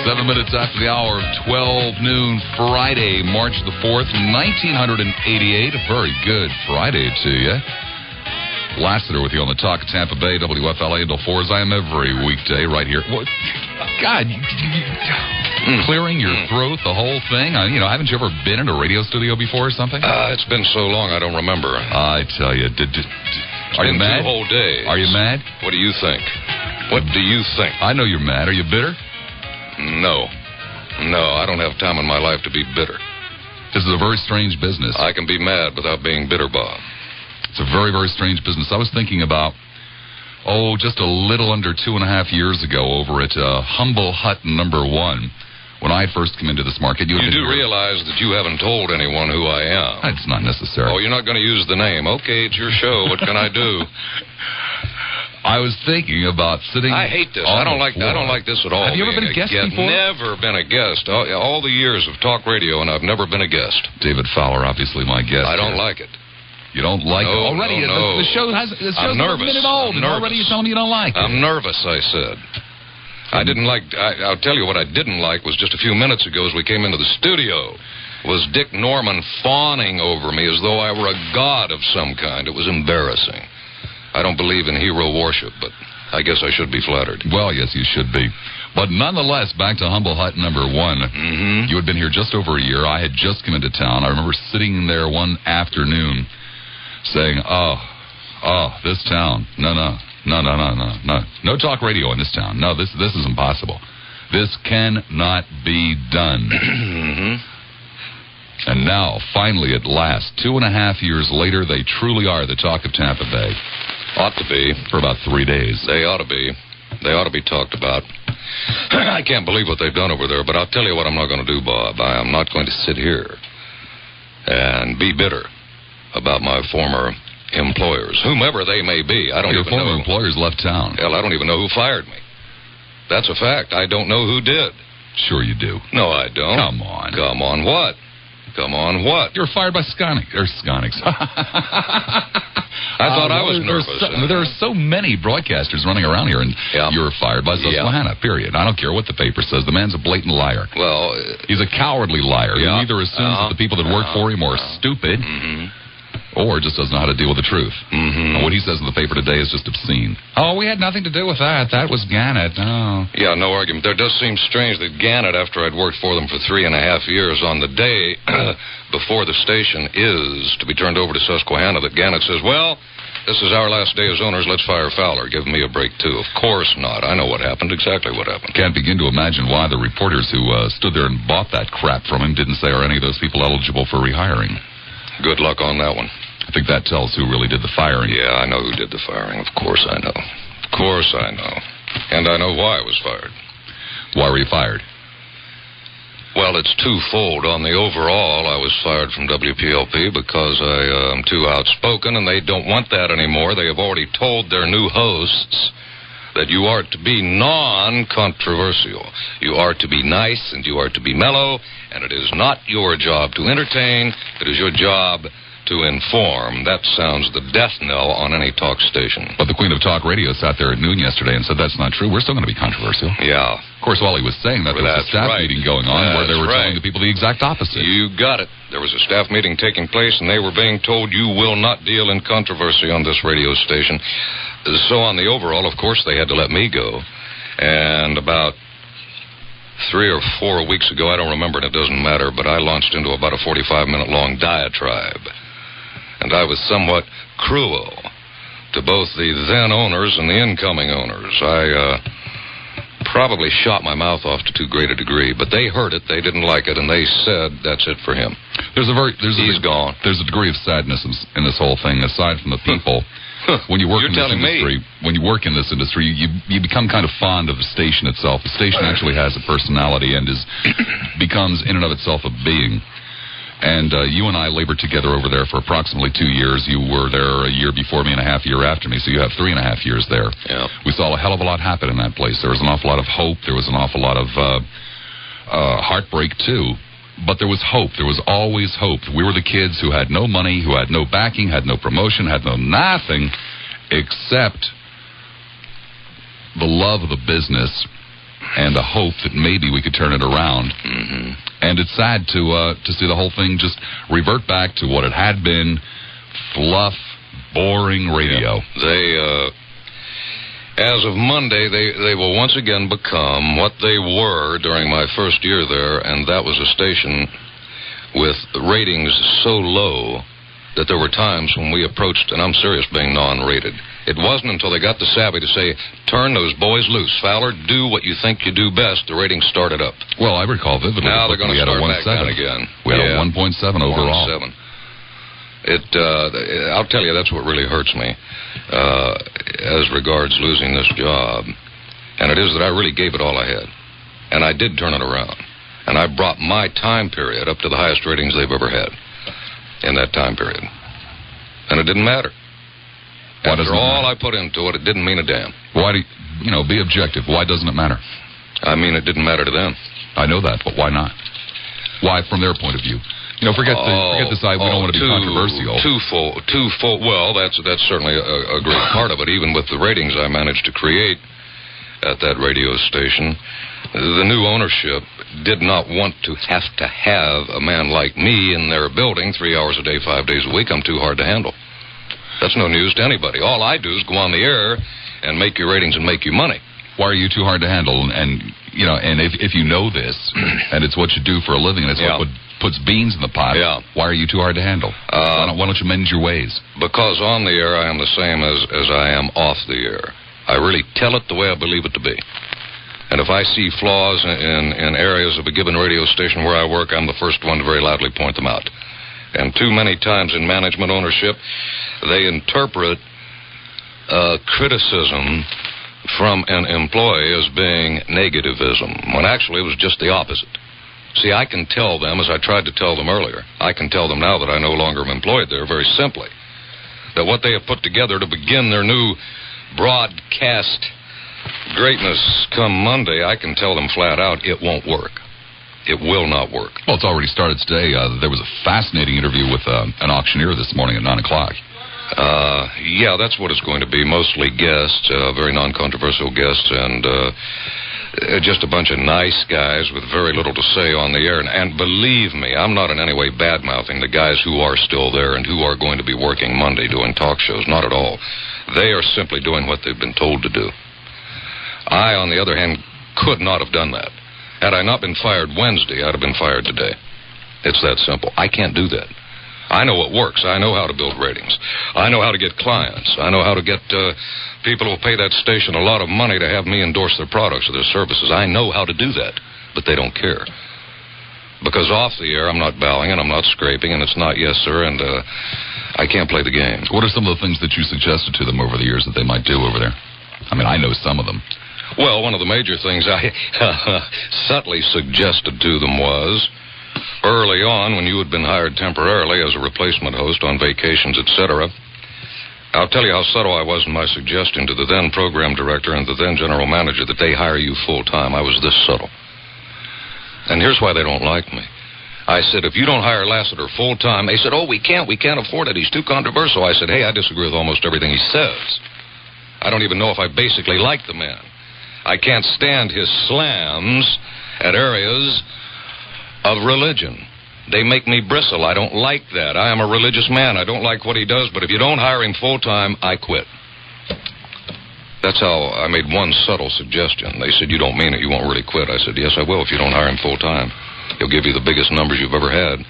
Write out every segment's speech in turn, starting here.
7 minutes after the hour of 12 noon, Friday, March the 4th, 1988. A very good Friday to you. Lassiter with you on the Talk of Tampa Bay, WFLA until 4, as I am every weekday right here. What? God, clearing your throat, the whole thing. Haven't you ever been in a radio studio before or something? It's been so long I don't remember. I tell you, are you mad? 2 whole days. Are you mad? What do you think? What do you think? I know you're mad. Are you bitter? No, I don't have time in my life to be bitter. This is a very strange business. I can be mad without being bitter, Bob. It's a very, very strange business. I was thinking about, just a little under 2.5 years ago over at Humble Hut number 1, when I first came into this market. You do realize that you haven't told anyone who I am. It's not necessary. Oh, you're not going to use the name. Okay, it's your show. What can I do? I was thinking about sitting. I hate this. I don't like this at all. Have you ever been a guest before? Never been a guest. All the years of talk radio, and I've never been a guest. David Fowler, obviously my guest. I don't like it. You don't like it already? No. The show's I'm nervous. A minute old, and already you're telling me you don't like it. I'm nervous, I said. I didn't like. I'll tell you what I didn't like was just a few minutes ago as we came into the studio was Dick Norman fawning over me as though I were a god of some kind. It was embarrassing. I don't believe in hero worship, but I guess I should be flattered. Well, yes, you should be. But nonetheless, back to Humble Hut number 1. Mm-hmm. You had been here just over a year. I had just come into town. I remember sitting there one afternoon saying, this town, no. No talk radio in this town. No, this is impossible. This cannot be done. Mm-hmm. And now, finally, at last, 2.5 years later, they truly are the Talk of Tampa Bay. Ought to be. For about 3 days. They ought to be. They ought to be talked about. I can't believe what they've done over there, but I'll tell you what I'm not going to do, Bob. I am not going to sit here and be bitter about my former employers, whomever they may be. I don't even know. Your former employers left town. Hell, I don't even know who fired me. That's a fact. I don't know who did. Sure you do. No, I don't. Come on. Come on what? Come on what? You were fired by Sconix. I thought I was nervous. There are so many broadcasters running around here, and you were fired by Susquehanna, period. I don't care what the paper says. The man's a blatant liar. Well, he's a cowardly liar. He either assumes that the people that work for him are stupid, or just doesn't know how to deal with the truth. Mm-hmm. And what he says in the paper today is just obscene. Oh, we had nothing to do with that. That was Gannett. Oh. Yeah, no argument. There does seem strange that Gannett, after I'd worked for them for 3.5 years, on the day before the station is to be turned over to Susquehanna, that Gannett says, well, this is our last day as owners. Let's fire Fowler. Give me a break, too. Of course not. I know what happened, exactly what happened. Can't begin to imagine why the reporters who stood there and bought that crap from him didn't say, are any of those people eligible for rehiring? Good luck on that one. I think that tells who really did the firing. Yeah, I know who did the firing. Of course I know. Of course I know. And I know why I was fired. Why were you fired? Well, it's twofold. On the overall, I was fired from WPLP because I am too outspoken, and they don't want that anymore. They have already told their new hosts that you are to be non-controversial. You are to be nice, and you are to be mellow, and it is not your job to entertain. It is your job to inform. That sounds the death knell on any talk station. But the Queen of Talk Radio sat there at noon yesterday and said that's not true. We're still going to be controversial. Yeah. Of course, while he was saying that, there was a staff meeting going on where they were telling the people the exact opposite. You got it. There was a staff meeting taking place, and they were being told you will not deal in controversy on this radio station. So on the overall, of course, they had to let me go. And about 3 or 4 weeks ago, I don't remember, and it doesn't matter, but I launched into about a 45-minute long diatribe. And I was somewhat cruel to both the then owners and the incoming owners. I probably shot my mouth off to too great a degree, but they heard it, they didn't like it, and they said that's it for him. He's gone. There's a degree of sadness in this whole thing, aside from the people. When you work in this industry, you become kind of fond of the station itself. The station actually has a personality and becomes in and of itself a being. And you and I labored together over there for approximately 2 years. You were there a year before me and a half year after me, so you have 3.5 years there. Yeah. We saw a hell of a lot happen in that place. There was an awful lot of hope. There was an awful lot of heartbreak, too. But there was hope. There was always hope. We were the kids who had no money, who had no backing, had no promotion, had no nothing except the love of the business and a hope that maybe we could turn it around. Mm-hmm. And it's sad to see the whole thing just revert back to what it had been, fluff, boring radio. Yeah. As of Monday, they will once again become what they were during my first year there, and that was a station with ratings so low that there were times when we approached, and I'm serious, being non-rated. It wasn't until they got the savvy to say, turn those boys loose. Fowler, do what you think you do best. The ratings started up. Well, I recall vividly. Now they're going to start back down again. We had a 1.7 overall. 1.7. I'll tell you, that's what really hurts me as regards losing this job. And it is that I really gave it all I had. And I did turn it around. And I brought my time period up to the highest ratings they've ever had in that time period. And it didn't matter. After all I put into it, it didn't mean a damn. Why do you, be objective. Why doesn't it matter? I mean, it didn't matter to them. I know that, but why not? Why, from their point of view? Forget the side. We don't want to be controversial. Twofold. Well, that's certainly a great part of it. Even with the ratings I managed to create at that radio station, the new ownership did not want to have a man like me in their building 3 hours a day, 5 days a week. I'm too hard to handle. That's no news to anybody. All I do is go on the air and make your ratings and make you money. Why are you too hard to handle? And if you know this, and it's what you do for a living, and it's what puts beans in the pot, why are you too hard to handle? Why don't you mend your ways? Because on the air I am the same as I am off the air. I really tell it the way I believe it to be. And if I see flaws in areas of a given radio station where I work, I'm the first one to very loudly point them out. And too many times in management ownership, they interpret criticism from an employee as being negativism, when actually it was just the opposite. See, I can tell them, as I tried to tell them earlier, I can tell them now that I no longer am employed there very simply, that what they have put together to begin their new broadcast greatness come Monday, I can tell them flat out, it won't work. It will not work. Well, it's already started today. There was a fascinating interview with an auctioneer this morning at 9 o'clock. Yeah, that's what it's going to be. Mostly guests, very non-controversial guests, and just a bunch of nice guys with very little to say on the air. And believe me, I'm not in any way bad-mouthing the guys who are still there and who are going to be working Monday doing talk shows. Not at all. They are simply doing what they've been told to do. I, on the other hand, could not have done that. Had I not been fired Wednesday, I'd have been fired today. It's that simple. I can't do that. I know what works. I know how to build ratings. I know how to get clients. I know how to get people who will pay that station a lot of money to have me endorse their products or their services. I know how to do that, but they don't care. Because off the air, I'm not bowing and I'm not scraping, and it's not yes, sir, and I can't play the game. What are some of the things that you suggested to them over the years that they might do over there? I mean, I know some of them. Well, one of the major things I subtly suggested to them was, early on, when you had been hired temporarily as a replacement host on vacations, etc., I'll tell you how subtle I was in my suggestion to the then program director and the then general manager that they hire you full-time. I was this subtle. And here's why they don't like me. I said, if you don't hire Lassiter full-time, they said, we can't afford it. He's too controversial. I said, hey, I disagree with almost everything he says. I don't even know if I basically like the man. I can't stand his slams at areas of religion. They make me bristle. I don't like that. I am a religious man. I don't like what he does, but if you don't hire him full-time, I quit. That's how I made one subtle suggestion. They said, you don't mean it. You won't really quit. I said, yes, I will if you don't hire him full-time. He'll give you the biggest numbers you've ever had.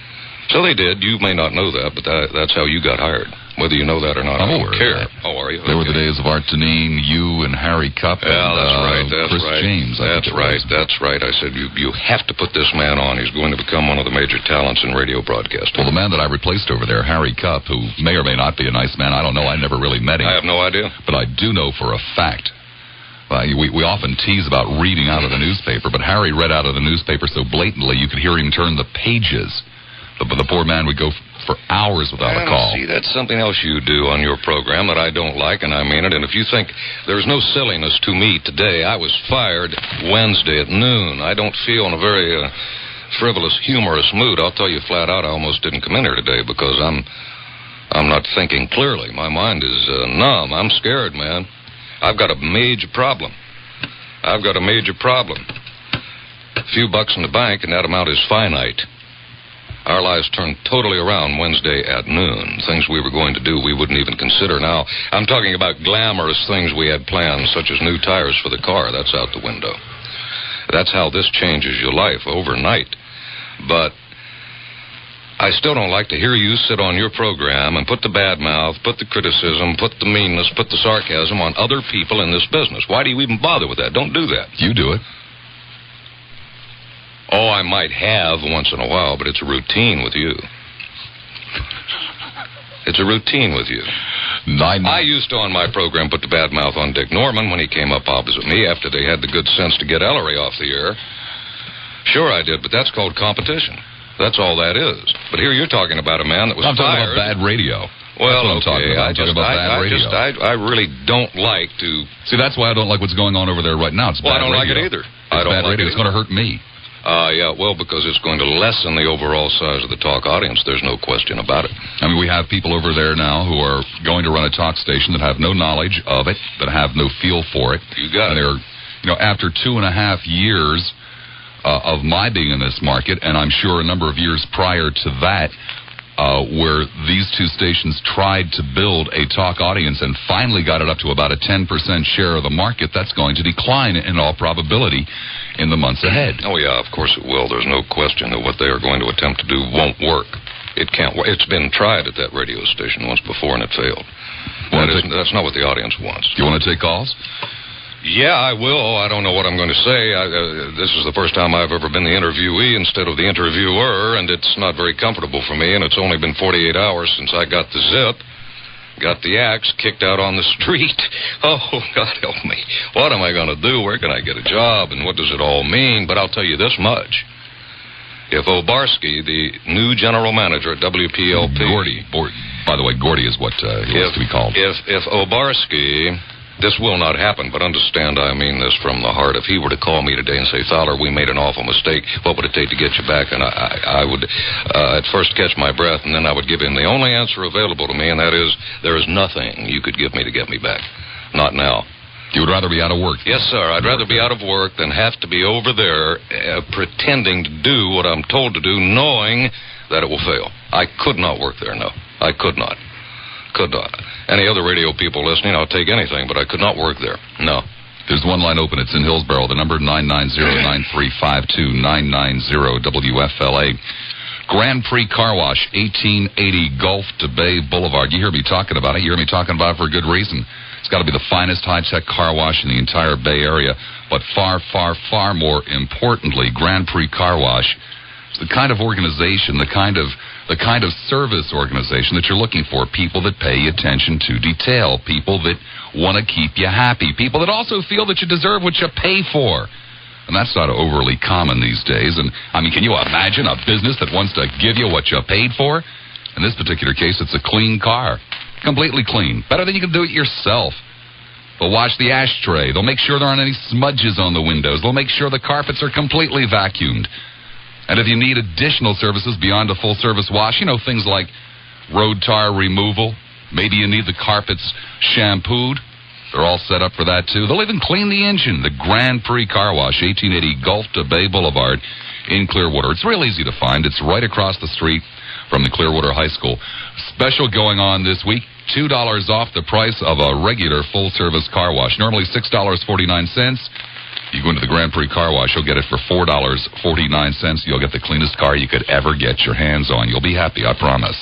So they did. You may not know that, but that's how you got hired. Whether you know that or not, I don't care. Oh, are you? There were the days of Art Deneen, you and Harry Cupp, and Chris James. That's right. I said, you have to put this man on. He's going to become one of the major talents in radio broadcasting. Well, the man that I replaced over there, Harry Cupp, who may or may not be a nice man, I don't know. I never really met him. I have no idea. But I do know for a fact. We often tease about reading out of the newspaper, but Harry read out of the newspaper so blatantly you could hear him turn the pages. The poor man would go for hours without a call. See, that's something else you do on your program that I don't like, and I mean it. And if you think there's no silliness to me today, I was fired Wednesday at noon. I don't feel in a very frivolous, humorous mood. I'll tell you flat out, I almost didn't come in here today because I'm not thinking clearly. My mind is numb. I'm scared, man. I've got a major problem. I've got a major problem. A few bucks in the bank, and that amount is finite. Our lives turned totally around Wednesday at noon. Things we were going to do we wouldn't even consider now. I'm talking about glamorous things we had planned, such as new tires for the car. That's out the window. That's how this changes your life overnight. But I still don't like to hear you sit on your program and put the bad mouth, put the criticism, put the meanness, put the sarcasm on other people in this business. Why do you even bother with that? Don't do that. You do it. Oh, I might have once in a while, but it's a routine with you. It's a routine with you. I used to, on my program, put the bad mouth on Dick Norman when he came up opposite me after they had the good sense to get Ellery off the air. Sure I did, but that's called competition. That's all that is. But here you're talking about a man that was fired. I'm talking about bad radio. Well, okay, I'm talking about bad radio. I really don't like to... See, that's why I don't like what's going on over there right now. It's bad radio. I don't like it either. It's bad radio. It's going to hurt me. Yeah, well, because it's going to lessen the overall size of the talk audience. There's no question about it. I mean, we have people over there now who are going to run a talk station that have no knowledge of it, that have no feel for it. You got it. They're, after 2.5 years of my being in this market, and I'm sure a number of years prior to that, where these two stations tried to build a talk audience and finally got it up to about a 10% share of the market, that's going to decline in all probability in the months ahead. Oh, yeah, of course it will. There's no question that what they are going to attempt to do won't work. It can't work. It's been tried at that radio station once before, and it failed. That's not what the audience wants. Do you want to take calls? Yeah, I will. I don't know what I'm going to say. This is the first time I've ever been the interviewee instead of the interviewer, and it's not very comfortable for me, and it's only been 48 hours since I got the zip, got the axe, kicked out on the street. Oh, God help me. What am I going to do? Where can I get a job, and what does it all mean? But I'll tell you this much. If Obarski, the new general manager at WPLP... Gordy. By the way, Gordy is what he wants to be called. If Obarski... This will not happen, but understand I mean this from the heart. If he were to call me today and say, Fowler, we made an awful mistake, what would it take to get you back? And I would at first catch my breath, and then I would give him the only answer available to me, and that is, there is nothing you could give me to get me back. Not now. You would rather be out of work? Yes, sir. I'd rather be out of work than have to be over there pretending to do what I'm told to do, knowing that it will fail. I could not work there, no. I could not. Could not. Any other radio people listening, I'll take anything, but I could not work there. No. There's one line open. It's in Hillsborough. The number 990-9352, 990-WFLA. Grand Prix Car Wash, 1880 Gulf to Bay Boulevard. You hear me talking about it. You hear me talking about it for a good reason. It's got to be the finest high-tech car wash in the entire Bay Area. But far, far, far more importantly, Grand Prix Car Wash is the kind of organization, the kind of service organization that you're looking for. People that pay attention to detail. People that want to keep you happy. People that also feel that you deserve what you pay for. And that's not overly common these days. And, I mean, can you imagine a business that wants to give you what you paid for? In this particular case, it's a clean car. Completely clean. Better than you can do it yourself. They'll wash the ashtray. They'll make sure there aren't any smudges on the windows. They'll make sure the carpets are completely vacuumed. And if you need additional services beyond a full-service wash, things like road tar removal, maybe you need the carpets shampooed, they're all set up for that, too. They'll even clean the engine. The Grand Prix Car Wash, 1880 Gulf to Bay Boulevard in Clearwater. It's real easy to find. It's right across the street from the Clearwater High School. Special going on this week, $2 off the price of a regular full-service car wash. Normally $6.49. You go into the Grand Prix Car Wash, you'll get it for $4.49. You'll get the cleanest car you could ever get your hands on. You'll be happy, I promise.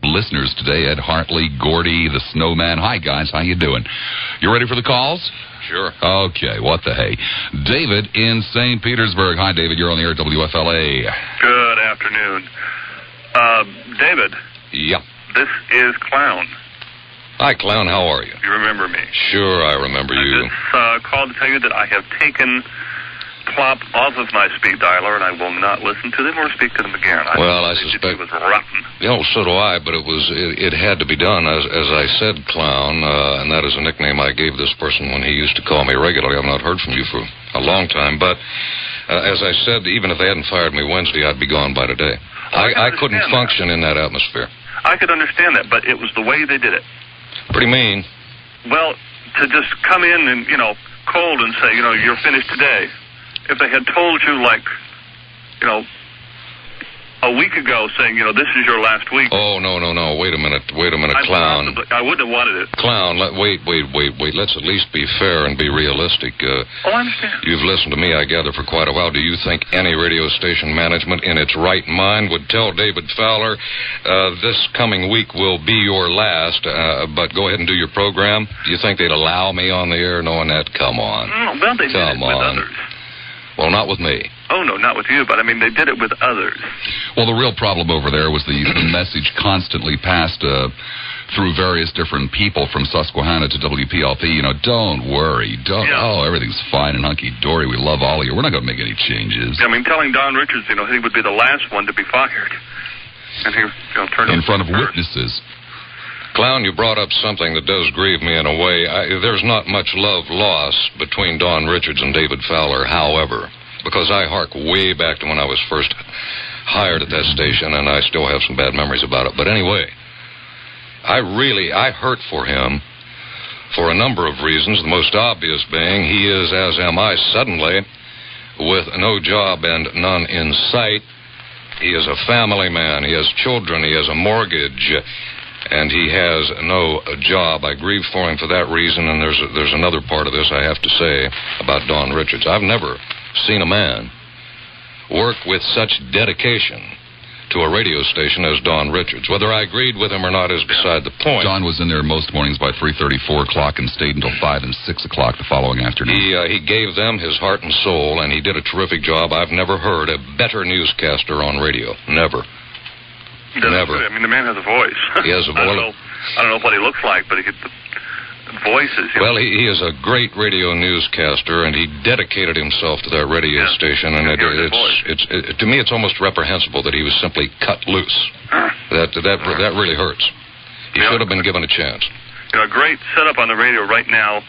Listeners today, Ed Hartley, Gordy, the Snowman. Hi, guys. How you doing? You ready for the calls? Sure. Okay, what the hey. David in St. Petersburg. Hi, David. You're on the air at WFLA. Good afternoon. David. Yeah. This is Clown. Hi, Clown. How are you? You remember me? Sure, I remember you. I just called to tell you that I have taken Plop off of my speed dialer, and I will not listen to them or speak to them again. I suspect it was rotten. So do I, but it had to be done. As I said, Clown, and that is a nickname I gave this person when he used to call me regularly. I've not heard from you for a long time, but as I said, even if they hadn't fired me Wednesday, I'd be gone by today. I couldn't function in that atmosphere. I could understand that, but it was the way they did it. Pretty mean. Well, to just come in and, cold and say, you're finished today. If they had told you, like, a week ago saying, this is your last week. Oh, no. Wait a minute, Clown. I wouldn't have wanted it. Clown, wait. Let's at least be fair and be realistic. I understand. You've listened to me, I gather, for quite a while. Do you think any radio station management in its right mind would tell David Fowler, this coming week will be your last, but go ahead and do your program? Do you think they'd allow me on the air knowing that? Come on. Well, they did it with others. Well, not with me. Oh, no, not with you, but, they did it with others. Well, the real problem over there was the message constantly passed through various different people from Susquehanna to WPLP. Don't worry. Everything's fine and hunky-dory. We love all of you. We're not going to make any changes. Yeah, telling Don Richards, he would be the last one to be fired. And he turned in front of witnesses. Clown, you brought up something that does grieve me in a way. There's not much love lost between Don Richards and David Fowler, however, because I hark way back to when I was first hired at that station, and I still have some bad memories about it. But anyway, I hurt for him for a number of reasons, the most obvious being he is, as am I, suddenly, with no job and none in sight. He is a family man. He has children. He has a mortgage. And he has no job. I grieve for him for that reason, and there's another part of this I have to say about Don Richards. I've never seen a man work with such dedication to a radio station as Don Richards. Whether I agreed with him or not is beside the point. Don was in there most mornings by 3:30, 4 o'clock, and stayed until 5 and 6 o'clock the following afternoon. He gave them his heart and soul, and he did a terrific job. I've never heard a better newscaster on radio. Never. Never. The man has a voice. He has a voice. I don't know what he looks like, but the voices. Well, he is a great radio newscaster, and he dedicated himself to that radio station. And it's to me, it's almost reprehensible that he was simply cut loose. That really hurts. He should have been given a chance. A great setup on the radio right now,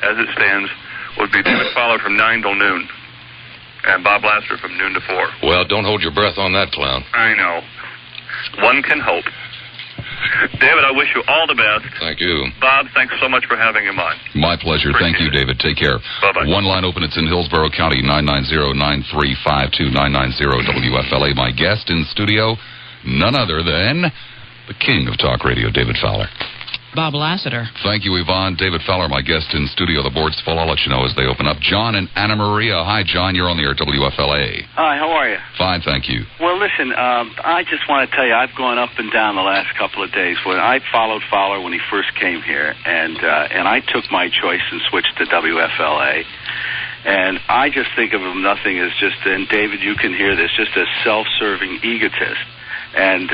as it stands, would be David Fowler from 9 till noon, and Bob Lassiter from noon to 4. Well, don't hold your breath on that, Clown. I know. One can hope. David, I wish you all the best. Thank you. Bob, thanks so much for having him on. My pleasure. Thank you, David. Take care. Bye-bye. One line open. It's in Hillsborough County, 990-9352, 990 WFLA. My guest in studio, none other than the king of talk radio, David Fowler. Bob Lassiter. Thank you, Yvonne. David Fowler, my guest in studio. The board's full. I'll let you know as they open up. John and Anna Maria. Hi, John. You're on the air at WFLA. Hi, how are you? Fine, thank you. Well, listen, I just want to tell you, I've gone up and down the last couple of days. When I followed Fowler when he first came here, and I took my choice and switched to WFLA. And I just think of him nothing as just, and David, you can hear this, just a self-serving egotist. And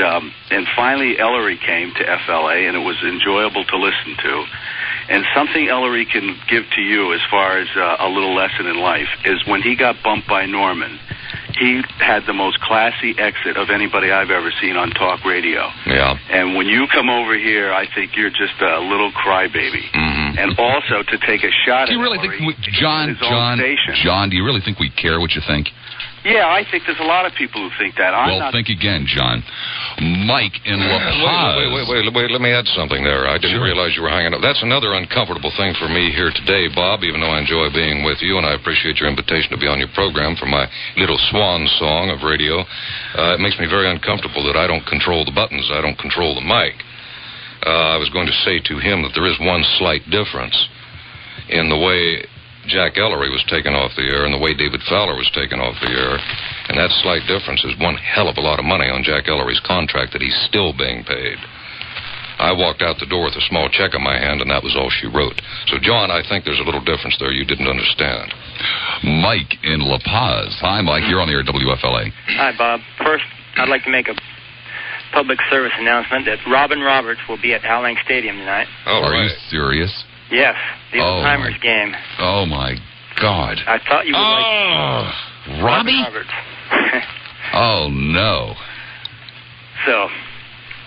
finally, Ellery came to FLA, and it was enjoyable to listen to. And something Ellery can give to you as far as a little lesson in life is when he got bumped by Norman, he had the most classy exit of anybody I've ever seen on talk radio. Yeah. And when you come over here, I think you're just a little crybaby. Mm-hmm. And also to take a shot do you at really Ellery, think John, do you really think we care what you think? Yeah, I think there's a lot of people who think that. Think again, John. Mike in La Paz. Wait, let me add something there. I didn't realize you were hanging up. That's another uncomfortable thing for me here today, Bob, even though I enjoy being with you, and I appreciate your invitation to be on your program for my little swan song of radio. It makes me very uncomfortable that I don't control the buttons. I don't control the mic. I was going to say to him that there is one slight difference in the way Jack Ellery was taken off the air and the way David Fowler was taken off the air. And that slight difference is one hell of a lot of money on Jack Ellery's contract that he's still being paid. I walked out the door with a small check in my hand, and that was all she wrote. So, John, I think there's a little difference there you didn't understand. Mike in La Paz. Hi, Mike. You're on the air at WFLA. Hi, Bob. First, I'd like to make a public service announcement that Robin Roberts will be at Al Lang Stadium tonight. Oh, Are you serious? Yes, the Alzheimer's game. Oh, my God. I thought you would like Robbie? Roberts. Oh, no. So,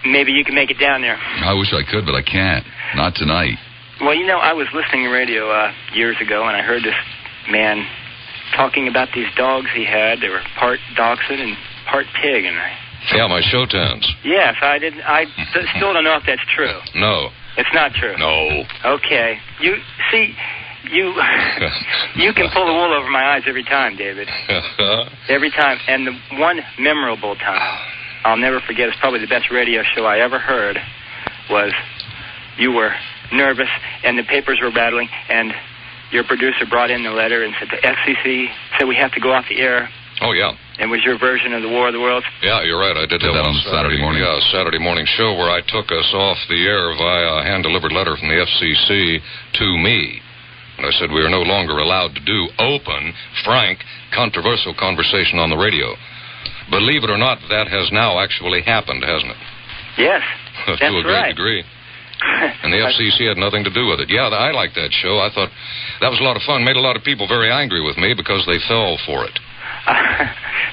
maybe you can make it down there. I wish I could, but I can't. Not tonight. Well, I was listening to radio years ago, and I heard this man talking about these dogs he had. They were part dachshund and part pig, and Yeah, my show towns. Yes, I still don't know if that's true. No. It's not true. No. Okay. You see, you can pull the wool over my eyes every time, David. Every time. And the one memorable time I'll never forget, it's probably the best radio show I ever heard, was you were nervous and the papers were rattling and your producer brought in the letter and said the FCC said we have to go off the air. Oh, yeah. And was your version of the War of the Worlds? Yeah, you're right. I did that on Saturday morning. Yeah, Saturday morning show where I took us off the air via a hand-delivered letter from the FCC to me. And I said we are no longer allowed to do open, frank, controversial conversation on the radio. Believe it or not, that has now actually happened, hasn't it? Yes, to a great degree. And the FCC had nothing to do with it. Yeah, I liked that show. I thought that was a lot of fun. Made a lot of people very angry with me because they fell for it.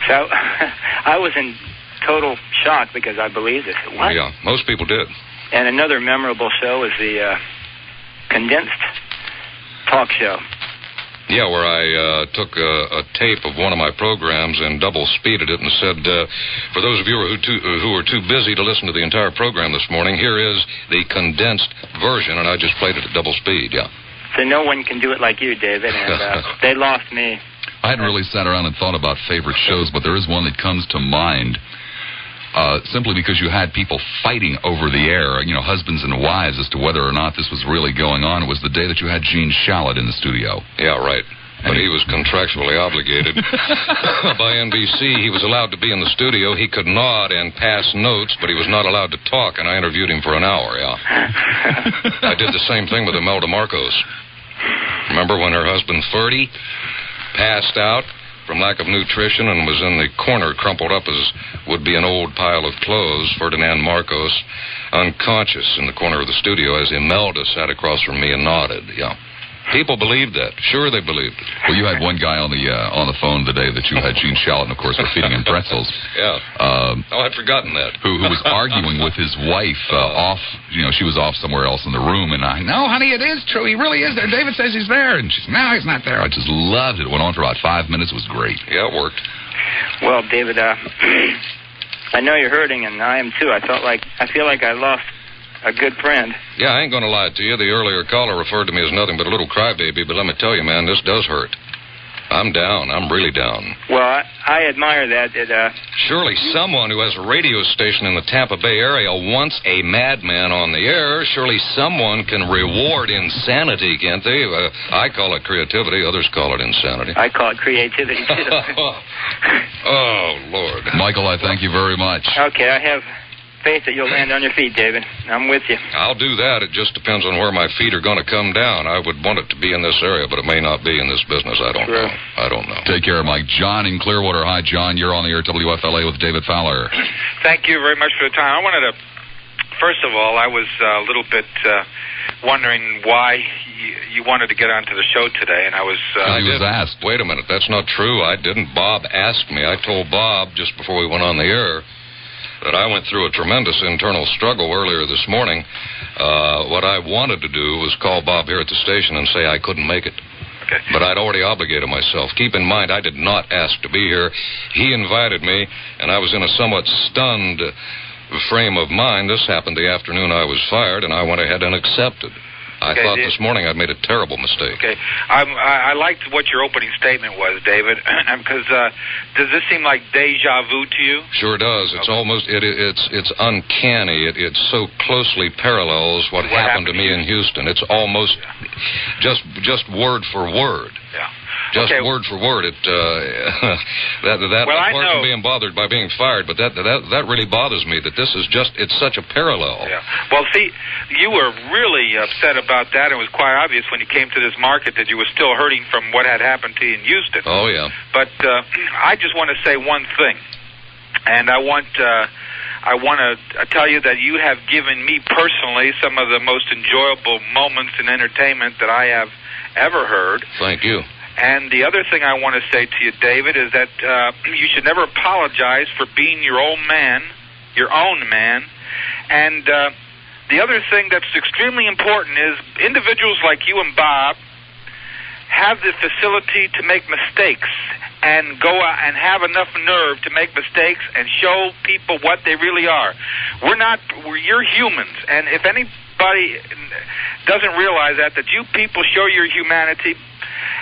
So I was in total shock because I believed it. What? Yeah, most people did. And another memorable show was the condensed talk show. Yeah, where I took a tape of one of my programs and double-speeded it and said, for those of you who were too busy to listen to the entire program this morning, here is the condensed version, and I just played it at double speed, yeah. So no one can do it like you, David, and they lost me. I hadn't really sat around and thought about favorite shows, but there is one that comes to mind. Simply because you had people fighting over the air, husbands and wives, as to whether or not this was really going on. It was the day that you had Gene Shalit in the studio. Yeah, right. But he was contractually obligated by NBC. He was allowed to be in the studio. He could nod and pass notes, but he was not allowed to talk, and I interviewed him for an hour, yeah. I did the same thing with Imelda Marcos. Remember when her husband, Ferdy, passed out from lack of nutrition and was in the corner crumpled up as would be an old pile of clothes? Ferdinand Marcos, unconscious in the corner of the studio as Imelda sat across from me and nodded, yeah. People believed that. Sure, they believed it. Well, you had one guy on the phone the day that you had Gene Shalit, and of course, were feeding him pretzels. Yeah. I'd forgotten that. Who was arguing with his wife off? She was off somewhere else in the room, and no, honey, it is true. He really is there. David says he's there, and she said, no, he's not there. I just loved it. It went on for about 5 minutes. It was great. Yeah, it worked. Well, David, I know you're hurting, and I am too. I feel like I lost a good friend. Yeah, I ain't going to lie to you. The earlier caller referred to me as nothing but a little crybaby, but let me tell you, man, this does hurt. I'm down. I'm really down. Well, I admire that. Surely someone who has a radio station in the Tampa Bay area wants a madman on the air. Surely someone can reward insanity, can't they? I call it creativity. Others call it insanity. I call it creativity, too. Oh, Lord. Michael, I thank you very much. Okay, I have faith that you'll land on your feet, David. I'm with you. I'll do that. It just depends on where my feet are going to come down. I would want it to be in this area, but it may not be in this business. I don't know. I don't know. Take care, Mike. John in Clearwater. Hi, John. You're on the air at WFLA with David Fowler. Thank you very much for the time. I wanted to, first of all, I was a little bit wondering why you wanted to get onto the show today, and I was... he was asked. Wait a minute. That's not true. I didn't. Bob asked me. I told Bob just before we went on the air that I went through a tremendous internal struggle earlier this morning. What I wanted to do was call Bob here at the station and say I couldn't make it. Okay. But I'd already obligated myself. Keep in mind, I did not ask to be here. He invited me, and I was in a somewhat stunned frame of mind. This happened the afternoon I was fired, and I went ahead and accepted. I thought this morning I'd made a terrible mistake. Okay. I liked what your opening statement was, David, because does this seem like deja vu to you? Sure does. It's almost, it's uncanny. It so closely parallels what happened to me in Houston. It's almost just word for word. Yeah. Just word for word. Apart from being bothered by being fired, but that really bothers me that this is it's such a parallel. Yeah. Well, see, you were really upset about that. It was quite obvious when you came to this market that you were still hurting from what had happened to you in Houston. Oh, yeah. But I just want to say one thing, and I want to tell you that you have given me personally some of the most enjoyable moments in entertainment that I have ever heard. Thank you. And the other thing I want to say to you, David, is that you should never apologize for being your own man. And the other thing that's extremely important is individuals like you and Bob have the facility to make mistakes and go out and have enough nerve to make mistakes and show people what they really are. You're humans, and if any everybody doesn't realize that you people show your humanity.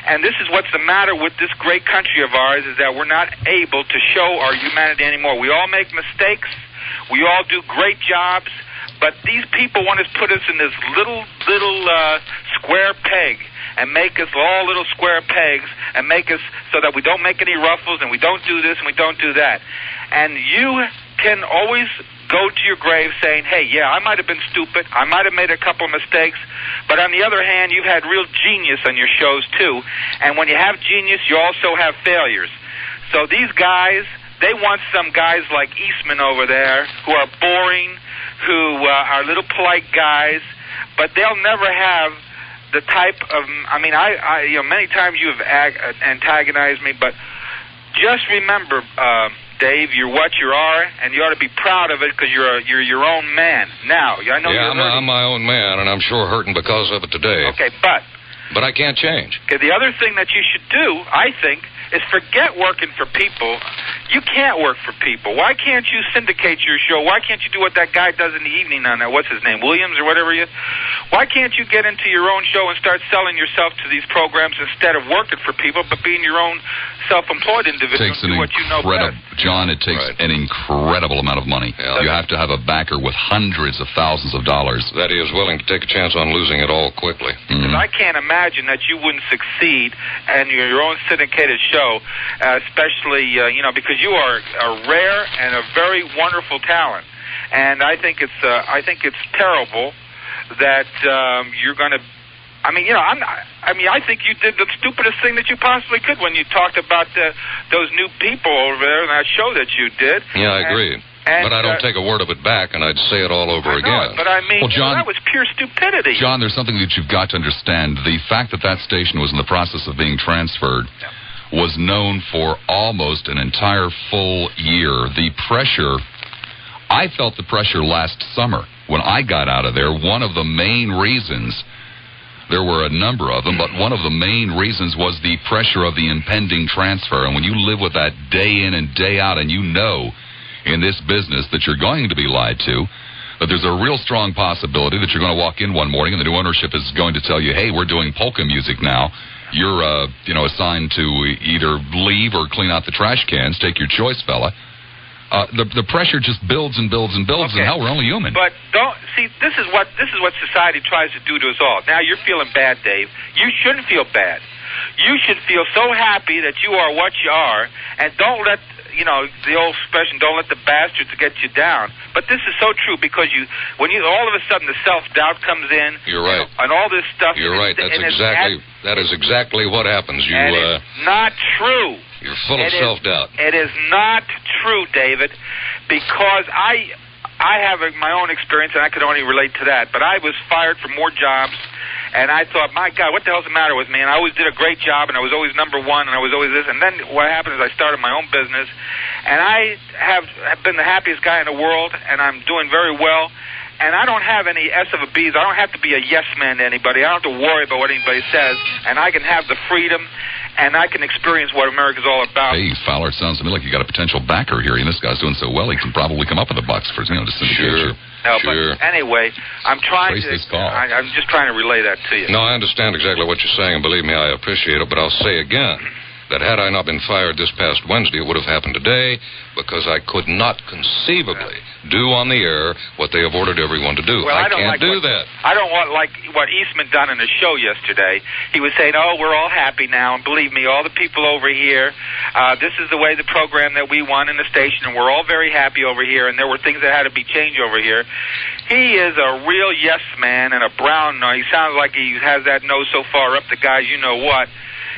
And this is what's the matter with this great country of ours, is that we're not able to show our humanity anymore. We all make mistakes. We all do great jobs. But these people want to put us in this little square peg and make us all little square pegs and make us so that we don't make any ruffles and we don't do this and we don't do that. And you can always go to your grave saying, hey, yeah, I might have been stupid. I might have made a couple of mistakes. But on the other hand, you've had real genius on your shows, too. And when you have genius, you also have failures. So these guys, they want some guys like Eastman over there who are boring, who are little polite guys, but they'll never have the type of, I mean, I many times you have antagonized me, but just remember, Dave, you're what you are, and you ought to be proud of it because you're your own man. Now, I know you're hurting. I'm my own man, and I'm sure hurting because of it today. Okay, but I can't change. Okay, the other thing that you should do, I think, is forget working for people. You can't work for people. Why can't you syndicate your show? Why can't you do what that guy does in the evening on that, what's his name, Williams or whatever he is? Why can't you get into your own show and start selling yourself to these programs instead of working for people, but being your own self-employed individual? Takes what you know best. John, it takes an incredible amount of money. Yeah. You have to have a backer with hundreds of thousands of dollars. That he is willing to take a chance on losing it all quickly. Because I can't imagine that you wouldn't succeed in your own syndicated show, especially, because you are a rare and a very wonderful talent. And I think it's terrible that you're going to. I think you did the stupidest thing that you possibly could when you talked about those new people over there in that show that you did. Yeah, I agree. But I don't take a word of it back, and I'd say it all over again. But I mean, well, John, that was pure stupidity. John, there's something that you've got to understand. The fact that station was in the process of being transferred was known for almost an entire full year. The pressure, I felt the pressure last summer when I got out of there. One of the main reasons, there were a number of them, but one of the main reasons was the pressure of the impending transfer. And when you live with that day in and day out, and you know in this business that you're going to be lied to, that there's a real strong possibility that you're going to walk in one morning and the new ownership is going to tell you, hey, we're doing polka music now. You're, assigned to either leave or clean out the trash cans. Take your choice, fella. The pressure just builds and builds and builds, and hell, we're only human. But this is what society tries to do to us all. Now you're feeling bad, Dave. You shouldn't feel bad. You should feel so happy that you are what you are, and don't let the old expression, don't let the bastards get you down. But this is so true because when all of a sudden the self-doubt comes in. You're right. And all this stuff. You're right. That is exactly what happens. It's not true. You're full of self-doubt. It is not true, David, because I have my own experience, and I could only relate to that. But I was fired from more jobs. And I thought, my God, what the hell's the matter with me? And I always did a great job, and I was always number one, and I was always this. And then what happened is I started my own business, and I have been the happiest guy in the world, and I'm doing very well. And I don't have any S of a B's. I don't have to be a yes man to anybody. I don't have to worry about what anybody says. And I can have the freedom, and I can experience what America's all about. Hey, Fowler, it sounds to me like you got a potential backer here. And this guy's doing so well, he can probably come up with $1 for to syndicate you. No, but anyway, I'm trying I'm just trying to relay that to you. No, I understand exactly what you're saying, and believe me, I appreciate it. But I'll say again that had I not been fired this past Wednesday, it would have happened today, because I could not conceivably do on the air what they have ordered everyone to do. Well, I can't do that. I don't want like what Eastman done in the show yesterday. He was saying, oh, we're all happy now, and believe me, all the people over here, this is the way the program that we want in the station, and we're all very happy over here, and there were things that had to be changed over here. He is a real yes man and a brown nose. He sounds like he has that nose so far up the guys, you know what.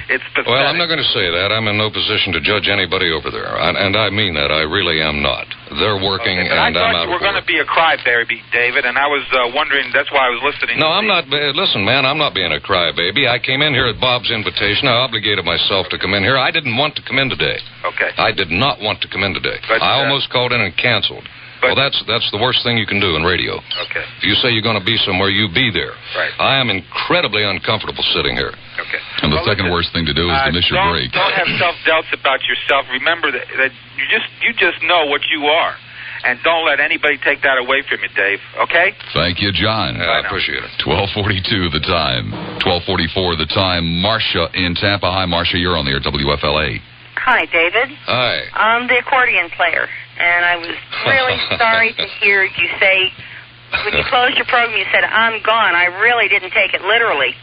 It's pathetic. Well, I'm not going to say that. I'm in no position to judge anybody over there. And I mean that. I really am not. They're working, and I'm out of work. I thought you were going to be a crybaby, David, and I was wondering, that's why I was listening. No, I'm not. Listen, man, I'm not being a crybaby. I came in here at Bob's invitation. I obligated myself to come in here. I didn't want to come in today. Okay. I did not want to come in today. But, I almost called in and canceled. Well, that's the worst thing you can do in radio. Okay. If you say you're going to be somewhere, you be there. Right. I am incredibly uncomfortable sitting here. Okay. And the second worst thing to do is to miss your break. Don't have self-doubts about yourself. Remember that you just know what you are. and don't let anybody take that away from you, Dave. Okay? Thank you, John. I appreciate it. 12:42 the time. 12:44 the time. Marcia in Tampa. Hi, Marcia. You're on the air, WFLA. Hi, David. Hi. I'm the accordion player, and I was really sorry to hear you say, when you closed your program, you said, I'm gone. I really didn't take it literally.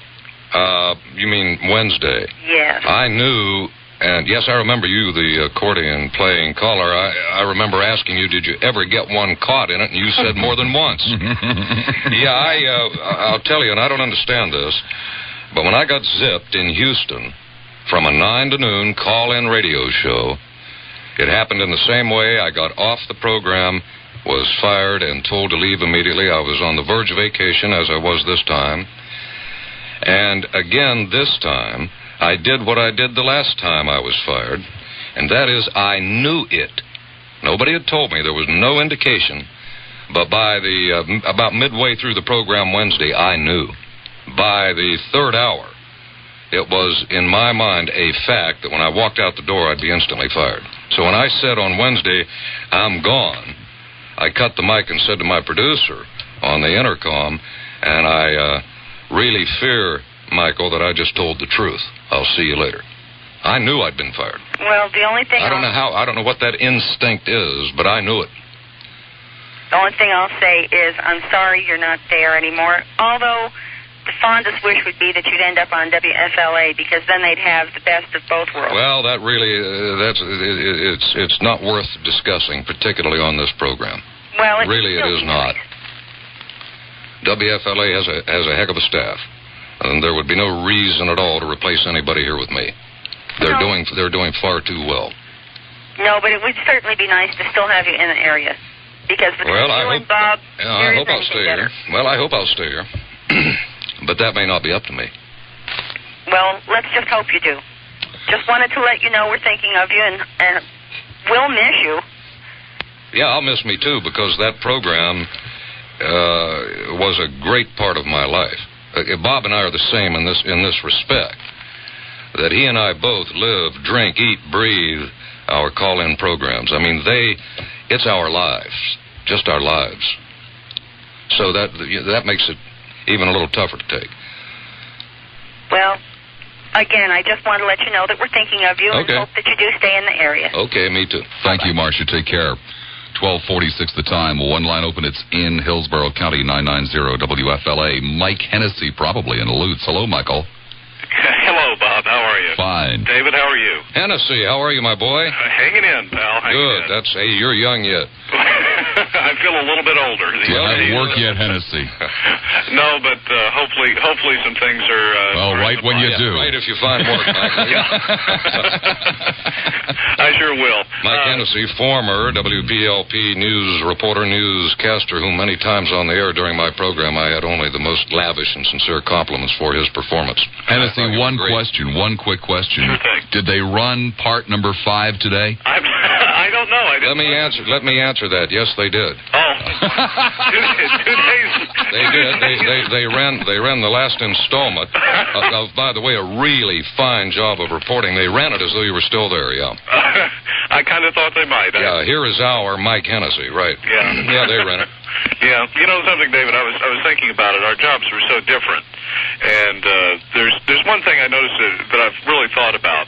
You mean Wednesday? Yes. I knew, and yes, I remember you, the accordion playing caller. I remember asking you, did you ever get one caught in it? And you said more than once. Yeah, I'll tell you, and I don't understand this, but when I got zipped in Houston from a 9 to noon call-in radio show, it happened in the same way. I got off the program, was fired, and told to leave immediately. I was on the verge of vacation, as I was this time. And again, this time, I did what I did the last time I was fired, and that is I knew it. Nobody had told me. There was no indication. But by the about midway through the program Wednesday, I knew. By the third hour, it was, in my mind, a fact that when I walked out the door, I'd be instantly fired. So when I said on Wednesday, I'm gone, I cut the mic and said to my producer on the intercom, and I really fear, Michael, that I just told the truth. I'll see you later. I knew I'd been fired. Well, the only thing I don't know what that instinct is, but I knew it. The only thing I'll say is I'm sorry you're not there anymore, although the fondest wish would be that you'd end up on WFLA, because then they'd have the best of both worlds. Well, that really, it's not worth discussing, particularly on this program. Well, it is not. WFLA has a heck of a staff, and there would be no reason at all to replace anybody here with me. They're doing far too well. No, but it would certainly be nice to still have you in the area, because between you and Bob, I hope I'll stay here. Well, I hope I'll stay here. But that may not be up to me. Well, let's just hope you do. Just wanted to let you know we're thinking of you, and we'll miss you. Yeah, I'll miss me too, because that program was a great part of my life. Bob and I are the same in this respect, that he and I both live, drink, eat, breathe our call-in programs. I mean, it's our lives, just our lives. So that makes it even a little tougher to take. Well, again, I just want to let you know that we're thinking of you and hope that you do stay in the area. Okay, me too. Thank you, Marcia. Take care. 12:46 the time. One line open. It's in Hillsborough County, 990 WFLA. Mike Hennessy probably in Lutz. Hello, Michael. Hello, Bob. How are you? Fine. David, how are you? Hennessy, how are you, my boy? Hanging in, pal. Good. Hey, you're young yet. I feel a little bit older. Do you have work yet, Hennessy? No, but hopefully some things are... well, right when you do. Right if you find work, Michael. I sure will. Mike Hennessy, former WPLP news reporter, newscaster, who many times on the air during my program I had only the most lavish and sincere compliments for his performance. Hennessy, one quick question. Sure thing. Did they run part number 5 today? I don't know. Let me answer that. Yes, they did. Oh. 2 days. They did. They ran the last installment of, by the way, a really fine job of reporting. They ran it as though you were still there, yeah. I kind of thought they might. Yeah, here is our Mike Hennessy, right. Yeah. Yeah, they ran it. Yeah. You know something, David, I was thinking about it. Our jobs were so different. And there's one thing I noticed that I've really thought about.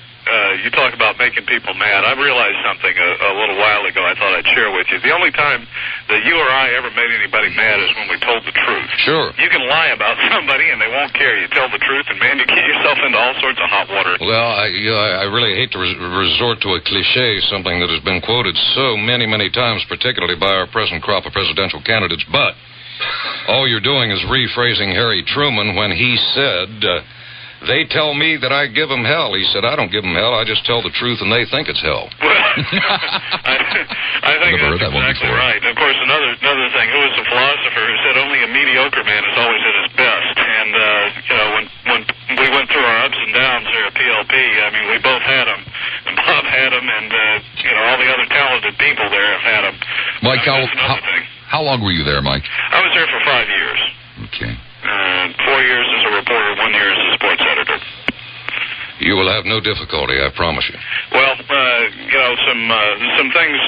You talk about making people mad. I realized something a little while ago I thought I'd share with you. The only time that you or I ever made anybody mad is when we told the truth. Sure. You can lie about somebody and they won't care. You tell the truth and, man, you get yourself into all sorts of hot water. Well, I really hate to resort to a cliche, something that has been quoted so many, many times, particularly by our present crop of presidential candidates, but all you're doing is rephrasing Harry Truman when he said... they tell me that I give them hell. He said, I don't give them hell. I just tell the truth, and they think it's hell. Well, I think Never heard that's that one exactly before. right. And of course, another thing, who was a philosopher who said only a mediocre man is always at his best. And, when we went through our ups and downs here at PLP, I mean, we both had them. And Bob had them, and, all the other talented people there have had them. Mike, how long were you there, Mike? I was there for 5 years. Okay. 4 years as a reporter, 1 year as a sports editor. You will have no difficulty, I promise you. Well, some things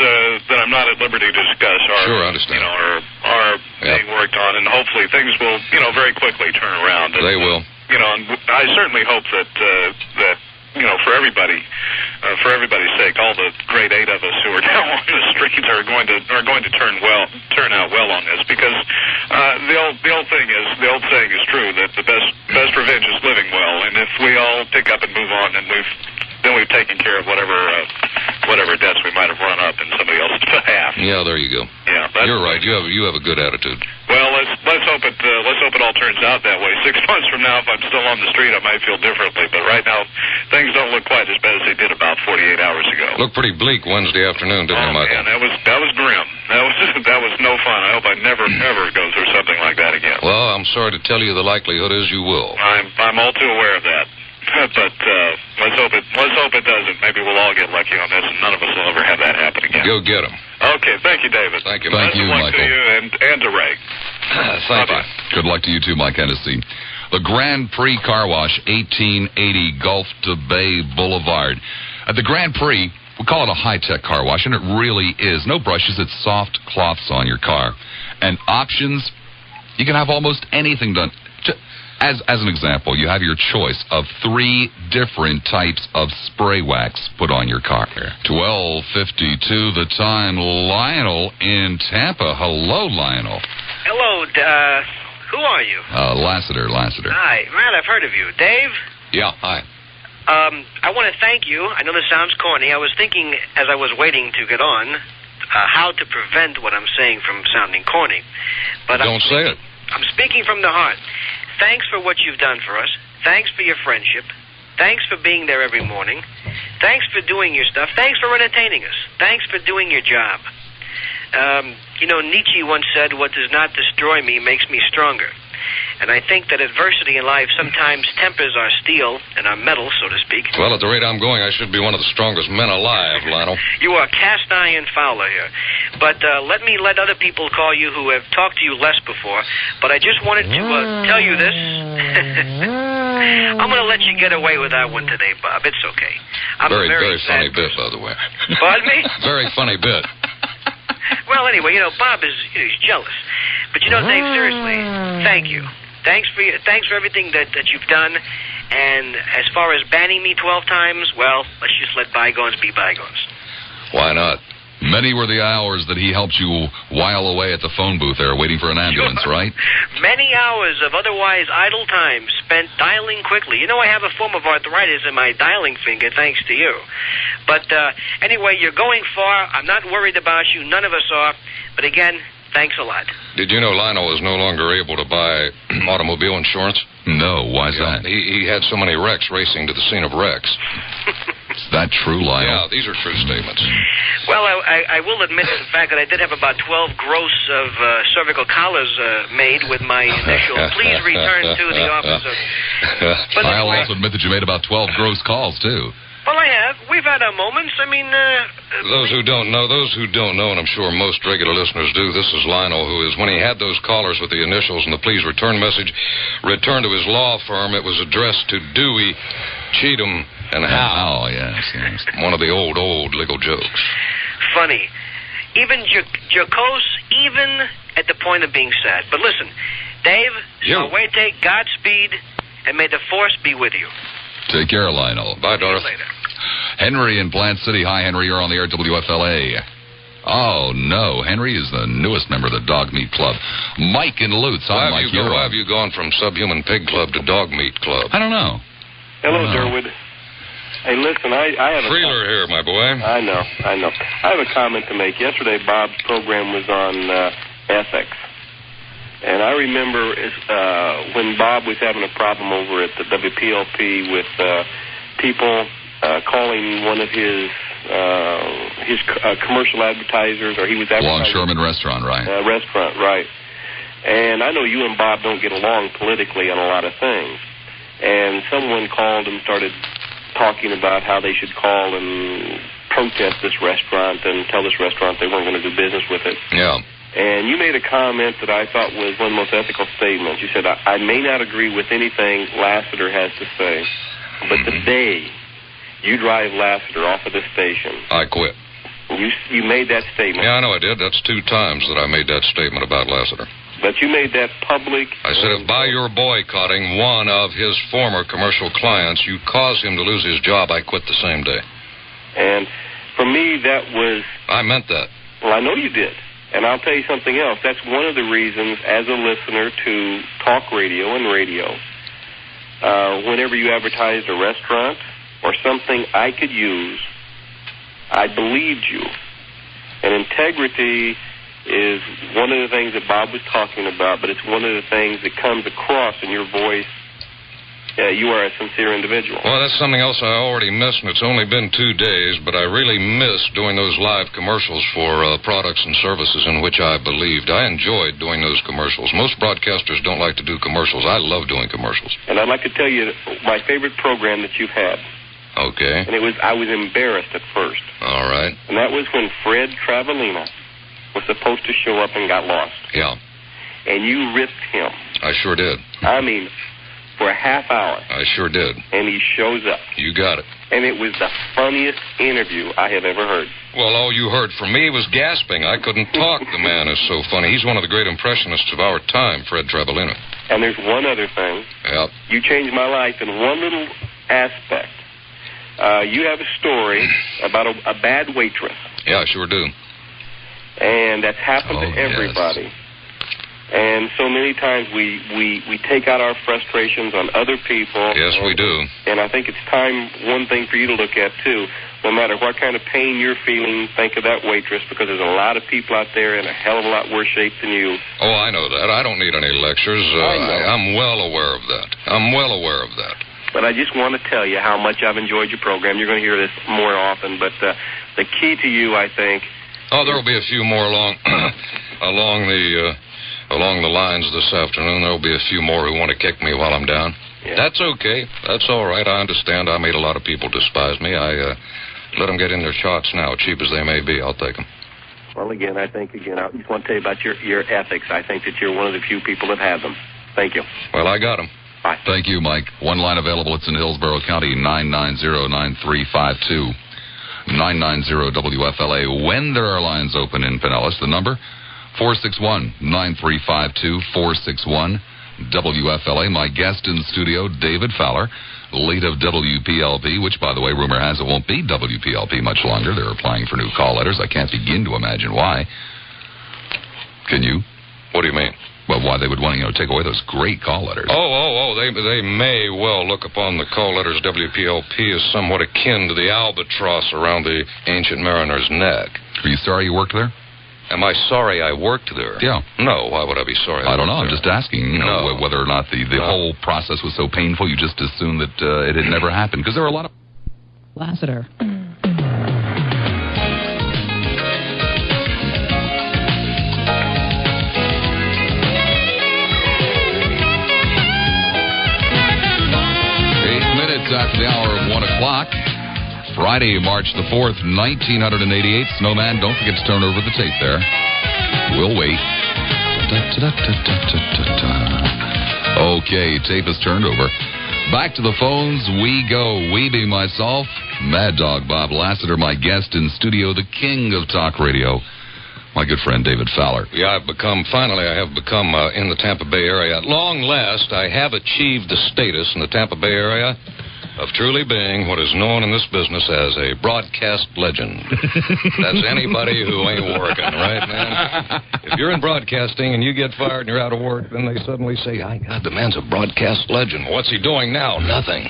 that I'm not at liberty to discuss are, sure, I understand. Are being worked on, and hopefully things will, very quickly turn around. They will. And I certainly hope that for everybody's sake, all the great 8 of us who are now on the streets are going to turn out well on this, because the old saying is true, that the best revenge is living well, and if we all pick up and move on, and we've taken care of whatever debts we might have run up in somebody else's behalf. Yeah, there you go. Yeah, you're right. You have a good attitude. Well, let's hope it all turns out that way. 6 months from now, if I'm still on the street, I might feel differently. But right now, things don't look quite as bad as they did about 48 hours ago. Looked pretty bleak Wednesday afternoon, didn't it, Michael? Man, that was grim. That was no fun. I hope I never ever go through something like that again. Well, I'm sorry to tell you, the likelihood is you will. I'm all too aware of that. But let's hope it doesn't. Maybe we'll all get lucky on this, and none of us will ever have that happen again. Go get him. Okay, thank you, David. Thank you, Thank you, Michael. Michael. To you and to Ray. Thank you. Good luck to you too, Mike Hennessy. The Grand Prix Car Wash, 1880 Gulf to Bay Boulevard. At the Grand Prix, we call it a high-tech car wash, and it really is. No brushes, it's soft cloths on your car. And options, you can have almost anything done. As an example, you have your choice of 3 different types of spray wax put on your car. 12:52 the time. Lionel in Tampa. Hello, Lionel. Hello, who are you? Lassiter. Hi. Man, I've heard of you. Dave? Yeah, hi. I want to thank you. I know this sounds corny. I was thinking, as I was waiting to get on, how to prevent what I'm saying from sounding corny. But Don't say it. I'm speaking from the heart. Thanks for what you've done for us. Thanks for your friendship. Thanks for being there every morning. Thanks for doing your stuff. Thanks for entertaining us. Thanks for doing your job. Nietzsche once said, "What does not destroy me makes me stronger." And I think that adversity in life sometimes tempers our steel and our metal, so to speak. Well, at the rate I'm going, I should be one of the strongest men alive, Lionel. You are cast iron Fowler here. But let me let other people call you who have talked to you less before. But I just wanted to tell you this. I'm going to let you get away with that one today, Bob. It's okay. I'm very, a very funny person. bit, by the way. Pardon me? Very funny bit. Well, anyway, Bob he's jealous. But Dave, seriously, thank you. Thanks for everything that you've done. And as far as banning me 12 times, well, let's just let bygones be bygones. Why not? Many were the hours that he helped you while away at the phone booth there waiting for an ambulance, Sure. right? Many hours of otherwise idle time spent dialing quickly. I have a form of arthritis in my dialing finger, thanks to you. But anyway, you're going far. I'm not worried about you. None of us are. But again, thanks a lot. Did you know Lionel is no longer able to buy automobile insurance? No, why's that? He had so many wrecks racing to the scene of wrecks. Is that true, Lionel? Yeah, these are true statements. Well, I will admit to the fact that I did have about 12 gross of cervical collars made with my initial, please return to the office of... But I'll anyway, also admit that you made about 12 gross calls, too. well, I have. We've had our moments. Those who don't know, and I'm sure most regular listeners do, this is Lionel, who is, when he had those callers with the initials and the please return message returned to his law firm, it was addressed to Dewey, Cheatham, and Howe. Oh, yes. One of the old legal jokes. Funny. Even jocose, even at the point of being sad. But listen, Dave, take Godspeed, and may the force be with you. Take care, Lionel. Bye, Doris. See you later. Henry in Plant City. Hi, Henry. You're on the air at WFLA. Oh, no. Henry is the newest member of the Dog Meat Club. Mike in Lutz. Hi, Mike. Why have you gone from Subhuman Pig Club to Dog Meat Club? I don't know. Hello, Derwood. Hey, listen, I have a... Freeler here, my boy. I know. I have a comment to make. Yesterday, Bob's program was on ethics. And I remember when Bob was having a problem over at the WPLP with people calling one of his commercial advertisers, or he was advertising... Longshoreman Restaurant, right. Restaurant, right. And I know you and Bob don't get along politically on a lot of things. And someone called and started talking about how they should call and protest this restaurant and tell this restaurant they weren't going to do business with it. Yeah. And you made a comment that I thought was one of the most ethical statements. You said, I may not agree with anything Lassiter has to say, But the day you drive Lassiter off of the station, I quit. You made that statement. Yeah, I know I did. That's 2 times that I made that statement about Lassiter. But you made that public. I said, if by your boycotting one of his former commercial clients, you cause him to lose his job, I quit the same day. And for me, that was... I meant that. Well, I know you did. And I'll tell you something else. That's one of the reasons, as a listener to talk radio and radio, whenever you advertised a restaurant or something I could use, I believed you. And integrity is one of the things that Bob was talking about, but it's one of the things that comes across in your voice. You are a sincere individual. Well, that's something else I already missed, and it's only been 2 days, but I really miss doing those live commercials for products and services in which I believed. I enjoyed doing those commercials. Most broadcasters don't like to do commercials. I love doing commercials. And I'd like to tell you my favorite program that you've had. Okay. And I was embarrassed at first. All right. And that was when Fred Travelina was supposed to show up and got lost. Yeah. And you ripped him. I sure did. I mean, for a half hour. I sure did. And he shows up. You got it. And it was the funniest interview I have ever heard. Well, all you heard from me was gasping. I couldn't talk. The man is so funny. He's one of the great impressionists of our time, Fred Travelina. And there's one other thing. Yeah. You changed my life in one little aspect. You have a story about a bad waitress. Yeah, I sure do. And that's happened to everybody. Yes. And so many times we take out our frustrations on other people. Yes, we do. And I think it's time, one thing for you to look at, too. No matter what kind of pain you're feeling, think of that waitress, because there's a lot of people out there in a hell of a lot worse shape than you. Oh, I know that. I don't need any lectures. I'm well aware of that. I'm well aware of that. But I just want to tell you how much I've enjoyed your program. You're going to hear this more often, but the key to you, I think... Oh, there will be a few more along the lines this afternoon. There will be a few more who want to kick me while I'm down. Yeah. That's okay. That's all right. I understand. I made a lot of people despise me. I let them get in their shots now, cheap as they may be. I'll take them. Well, again, I just want to tell you about your ethics. I think that you're one of the few people that have them. Thank you. Well, I got them. Bye. Thank you, Mike. One line available. It's in Hillsborough County, 990-9352. 990-WFLA. When there are lines open in Pinellas, the number 461-9352, 461-WFLA. My guest in studio, David Fowler, lead of WPLP, which, by the way, rumor has it won't be WPLP much longer. They're applying for new call letters. I can't begin to imagine why. Can you? What do you mean? Well, why they would want to, take away those great call letters. They may well look upon the call letters WPLP as somewhat akin to the albatross around the ancient mariner's neck. Are you sorry you worked there? Am I sorry I worked there? Yeah. No, why would I be sorry I don't know. I'm just asking whether or not the whole process was so painful you just assumed that it had never happened. Because there were a lot of... Lassiter. After the hour of 1 o'clock, Friday, March the 4th, 1988. Snowman, don't forget to turn over the tape there. We'll wait. Okay, tape is turned over. Back to the phones we go. We being myself, Mad Dog Bob Lassiter, my guest in studio, the king of talk radio, my good friend David Fowler. Yeah, I have become in the Tampa Bay area. At long last, I have achieved the status in the Tampa Bay area of truly being what is known in this business as a broadcast legend. That's anybody who ain't working, right, man? If you're in broadcasting and you get fired and you're out of work, then they suddenly say, God, the man's a broadcast legend. What's he doing now? Nothing.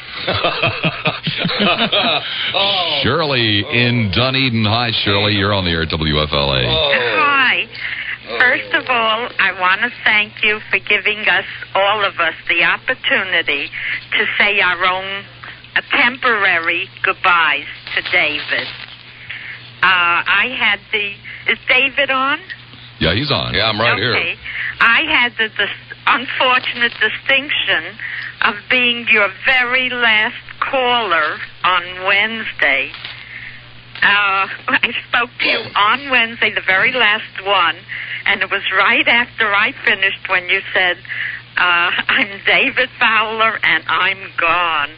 Shirley in Dunedin. Hi, Shirley. You're on the air at WFLA. Hi. First of all, I want to thank you for giving us, all of us, the opportunity to say our own temporary goodbyes to David. Is David on? Yeah, he's on. Yeah, I'm right here. I had the unfortunate distinction of being your very last caller on Wednesday. I spoke to you on Wednesday, the very last one, and it was right after I finished when you said, I'm David Fowler and I'm gone.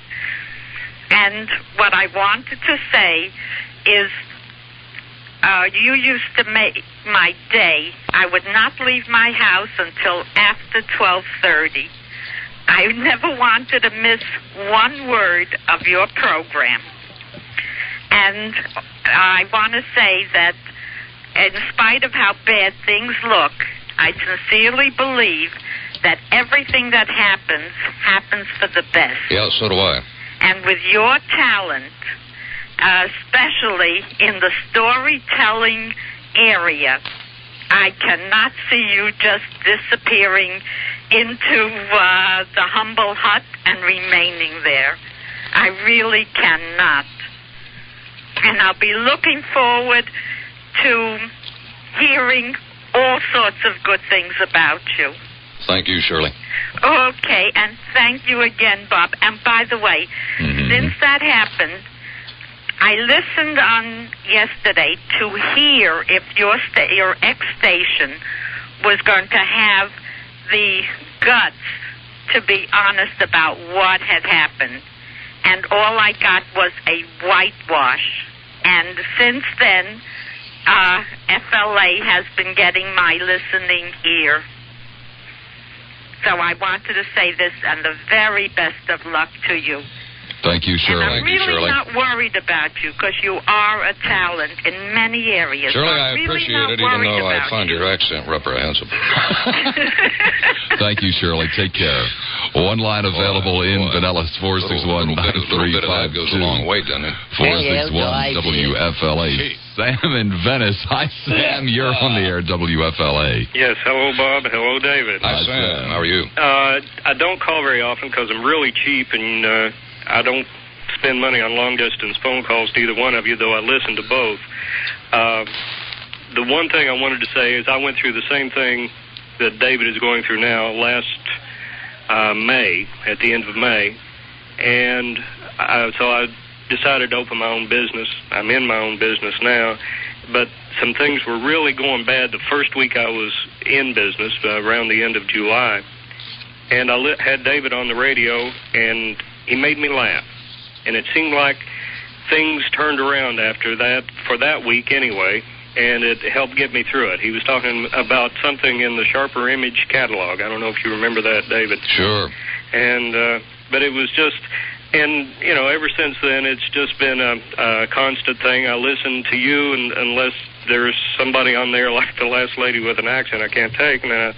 And what I wanted to say is you used to make my day. I would not leave my house until after 12:30. I never wanted to miss one word of your program. And I want to say that in spite of how bad things look, I sincerely believe that everything that happens for the best. Yeah, so do I. And with your talent, especially in the storytelling area, I cannot see you just disappearing into the humble hut and remaining there. I really cannot. And I'll be looking forward to hearing all sorts of good things about you. Thank you, Shirley. Okay, and thank you again, Bob. And by the way, since that happened, I listened on yesterday to hear if your ex-station was going to have the guts to be honest about what had happened. And all I got was a whitewash. And since then, FLA has been getting my listening ear. So I wanted to say this, and the very best of luck to you. Thank you, Shirley. And I'm really not worried about you, because you are a talent in many areas. Shirley, I really appreciate it, even though I find your accent reprehensible. Thank you, Shirley. Take care. One line available in Vanilla, 461-9352. Goes a long way, doesn't it? 461 WFLA. Sam in Venice. Hi, Sam. You're on the air, WFLA. Yes. Hello, Bob. Hello, David. Hi, Sam. How are you? I don't call very often because I'm really cheap, and I don't spend money on long-distance phone calls to either one of you, though I listen to both. The one thing I wanted to say is I went through the same thing that David is going through now last May, at the end of May, and so I decided to open my own business. I'm in my own business now, but some things were really going bad the first week I was in business, around the end of July, and I had David on the radio, and he made me laugh, and it seemed like things turned around after that, for that week anyway, and it helped get me through it. He was talking about something in the Sharper Image catalog. I don't know if you remember that, David. Sure. And but it was just, and you know, ever since then, it's just been a constant thing. I listen to you, and unless there's somebody on there like the last lady with an accent I can't take, and then I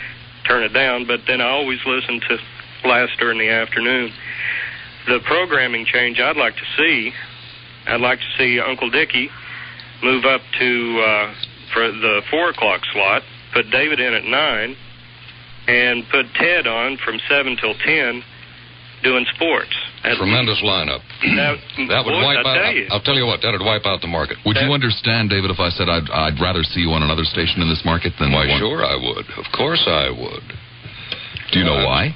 turn it down. But then I always listen to Lassiter in the afternoon. The programming change I'd like to see Uncle Dickie move up to for the 4 o'clock slot, put David in at 9, and put Ted on from 7 till 10 doing sports. Tremendous lineup. That would wipe out. I'll tell you what, that would wipe out the market. Would you understand, David, if I said I'd rather see you on another station in this market than why? One? Sure, I would. Of course, I would. Do you know why?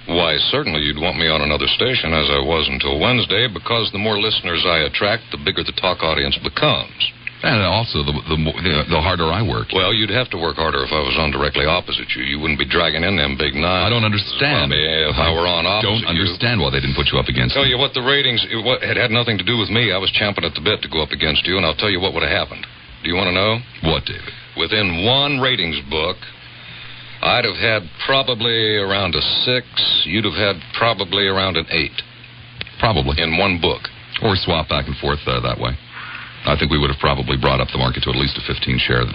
Why, certainly you'd want me on another station, as I was until Wednesday, because the more listeners I attract, the bigger the talk audience becomes. And also, the harder I work. Well, you'd have to work harder if I was on directly opposite you. You wouldn't be dragging in them big nines. I don't understand. If I were on opposite you. I don't understand why they didn't put you up against me. Tell you what, the ratings, it had nothing to do with me. I was champing at the bit to go up against you, and I'll tell you what would have happened. Do you want to know? What, David? Within one ratings book, I'd have had probably around a 6. You'd have had probably around an 8. Probably. In one book. Or swap back and forth that way. I think we would have probably brought up the market to at least a 15 share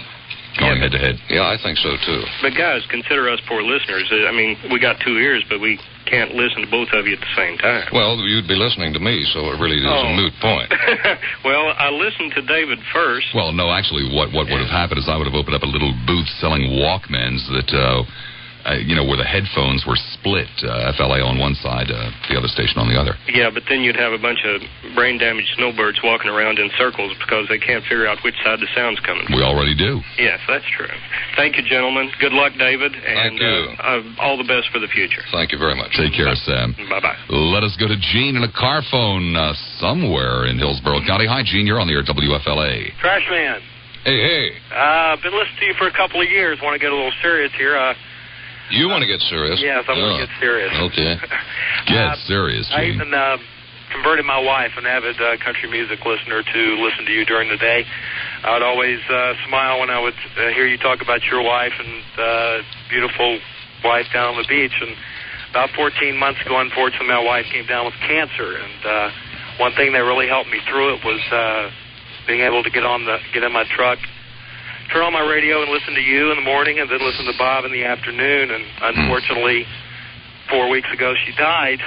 going head-to-head. Yeah, I think so, too. But, guys, consider us poor listeners. I mean, we got 2 ears, but we can't listen to both of you at the same time. Well, you'd be listening to me, so it really is a moot point. Well, I listened to David first. Well, no, actually, what would have happened is I would have opened up a little booth selling Walkmans that, where the headphones were split, FLA on one side, the other station on the other. Yeah, but then you'd have a bunch of brain-damaged snowbirds walking around in circles because they can't figure out which side the sound's coming from. We already do. Yes, that's true. Thank you, gentlemen. Good luck, David. Thank you. All the best for the future. Thank you very much. Take care, Sam. Bye-bye. Let us go to Gene in a car phone somewhere in Hillsborough County. Hi, Gene. You're on the air at WFLA. Trash Man. Hey. I've been listening to you for a couple of years. Want to get a little serious here. You want to get serious? Yes, I want to get serious. Okay. Get serious, Gene. I converted my wife, an avid country music listener, to listen to you during the day. I would always smile when I would hear you talk about your wife and beautiful wife down on the beach. And about 14 months ago, unfortunately, my wife came down with cancer. And one thing that really helped me through it was being able to get in my truck, turn on my radio and listen to you in the morning, and then listen to Bob in the afternoon. And unfortunately, 4 weeks ago, she died.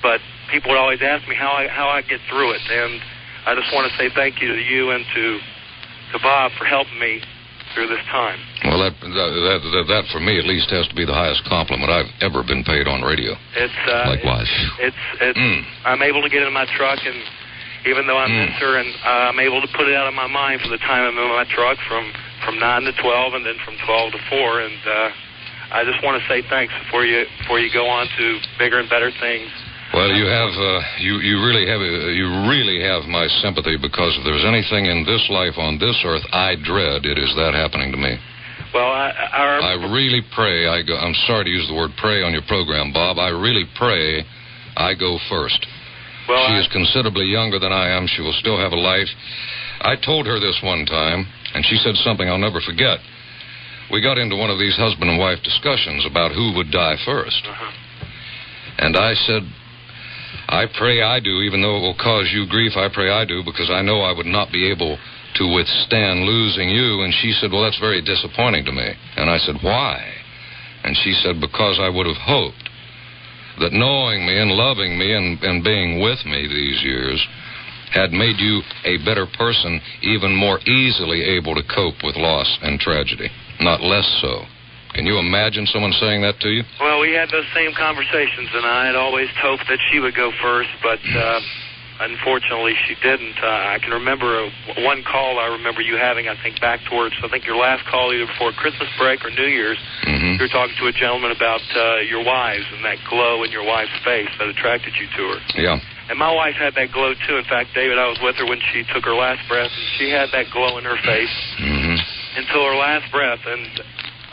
But people would always ask me how I get through it. And I just want to say thank you to you and to Bob for helping me through this time. Well, that for me at least has to be the highest compliment I've ever been paid on radio. Likewise. I'm able to get in my truck, and even though I miss her, and I'm able to put it out of my mind for the time I'm in my truck from 9 to 12, and then from 12 to 4. And I just want to say thanks before you go on to bigger and better things. Well, you have you really have my sympathy, because if there's anything in this life on this earth I dread, it is that happening to me. Well, I really pray I'm sorry to use the word pray on your program, Bob. I really pray I go first. Well, she is considerably younger than I am. She will still have a life. I told her this one time, and she said something I'll never forget. We got into one of these husband and wife discussions about who would die first. And I said, I pray I do, even though it will cause you grief. I pray I do, because I know I would not be able to withstand losing you. And she said, well, that's very disappointing to me. And I said, why? And she said, because I would have hoped that knowing me and loving me and being with me these years had made you a better person, even more easily able to cope with loss and tragedy, not less so. Can you imagine someone saying that to you? Well, we had those same conversations, and I had always hoped that she would go first, but unfortunately she didn't. I can remember one call I remember you having, I think your last call either before Christmas break or New Year's. You were talking to a gentleman about your wives and that glow in your wife's face that attracted you to her. Yeah. And my wife had that glow, too. In fact, David, I was with her when she took her last breath, and she had that glow in her face until her last breath. And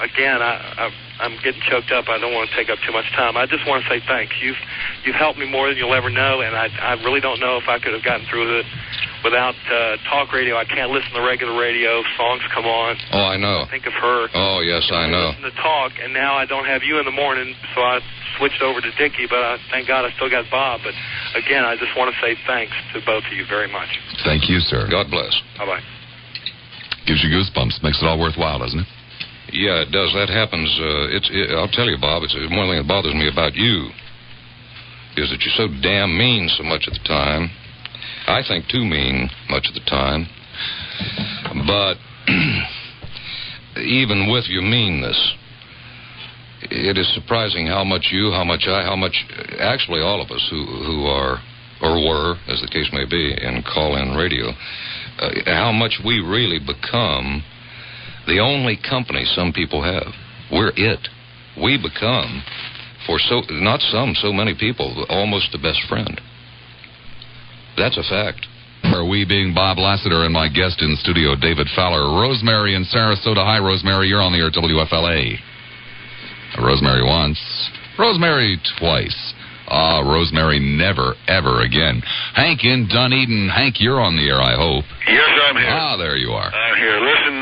again, I'm getting choked up. I don't want to take up too much time. I just want to say thanks. You've helped me more than you'll ever know, and I really don't know if I could have gotten through it without talk radio. I can't listen to regular radio. Songs come on. Oh, I know. Think of her. Oh, yes, I know. Listen to talk, and now I don't have you in the morning, so I switched over to Dickie, but thank God I still got Bob. But again, I just want to say thanks to both of you very much. Thank you, sir. God bless. Bye-bye. Gives you goosebumps. Makes it all worthwhile, doesn't it? Yeah, it does. That happens. I'll tell you, Bob, it's one thing that bothers me about you is that you're so damn mean so much of the time. I think too mean much of the time. But even with your meanness, it is surprising how much actually all of us who are or were, as the case may be, in call-in radio, how much we really become the only company some people have. We're it. We become, so many people, almost the best friend. That's a fact. Are we being Bob Lassiter and my guest in studio, David Fowler. Rosemary in Sarasota. Hi, Rosemary. You're on the air at WFLA. Rosemary once. Rosemary twice. Rosemary never, ever again. Hank in Dunedin. Hank, you're on the air, I hope. Yes, I'm here. There you are. I'm here. Listen,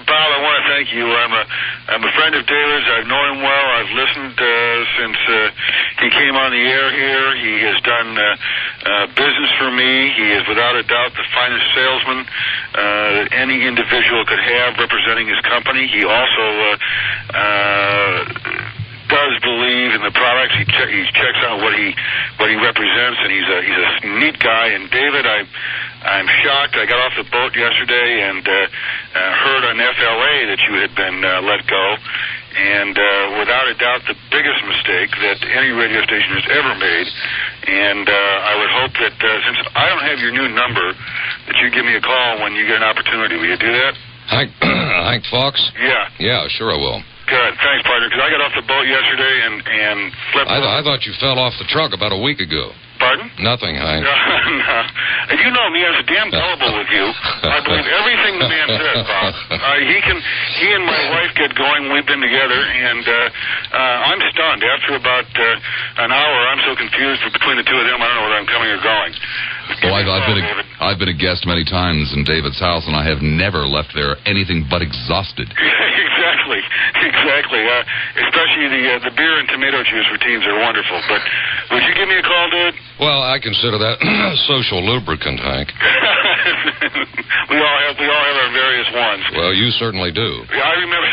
Bob, I want to thank you. I'm a friend of David's. I know him well. I've listened since he came on the air here. He has done business for me. He is, without a doubt, the finest salesman that any individual could have representing his company. He also does believe in the products. He checks out what he represents, and he's a neat guy. And David, I'm shocked. I got off the boat yesterday and heard on FLA that you had been let go. And without a doubt, the biggest mistake that any radio station has ever made. And I would hope that since I don't have your new number, that you give me a call when you get an opportunity. Will you do that? Hank Fox? Yeah. Yeah, sure I will. Good. Thanks, partner, because I got off the boat yesterday and flipped. I thought you fell off the truck about a week ago. Pardon? Nothing, Hank. No. You know me, I was damn gullible with you. I believe everything the man says, Bob. He and my wife get going. We've been together, and I'm stunned. After about an hour, I'm so confused between the two of them, I don't know whether I'm coming or going. Well, I've been a guest many times in David's house, and I have never left there anything but exhausted. Exactly. Especially the beer and tomato juice routines are wonderful. But would you give me a call, dude? Well, I consider that social lubricant, Hank. we all have our various ones. Well, you certainly do. Yeah, I remember.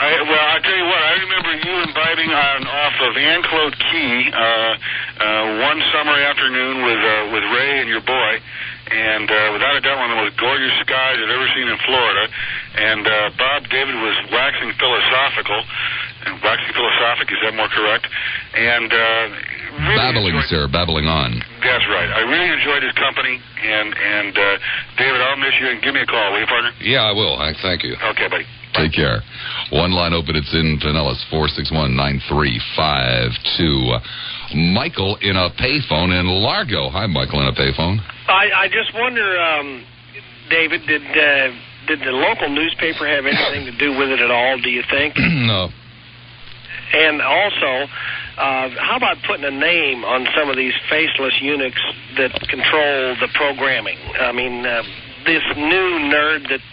I tell you what, I remember you imbibing off of Anclote Key one summer afternoon with Ray and your boy, and without a doubt one of the most gorgeous skies I've ever seen in Florida. And Bob, David was waxing philosophical. Waxing philosophic, is that more correct? And really babbling on. That's right. I really enjoyed his company, and David, I'll miss you, and give me a call, will you, partner? Yeah, I will, Hank. Thank you. Okay, buddy. Take care. One line open. It's in Pinellas, 461-9352. Michael in a payphone in Largo. Hi, Michael in a payphone. I just wonder, David, did the local newspaper have anything to do with it at all, do you think? No. And also, how about putting a name on some of these faceless eunuchs that control the programming? I mean, this new nerd that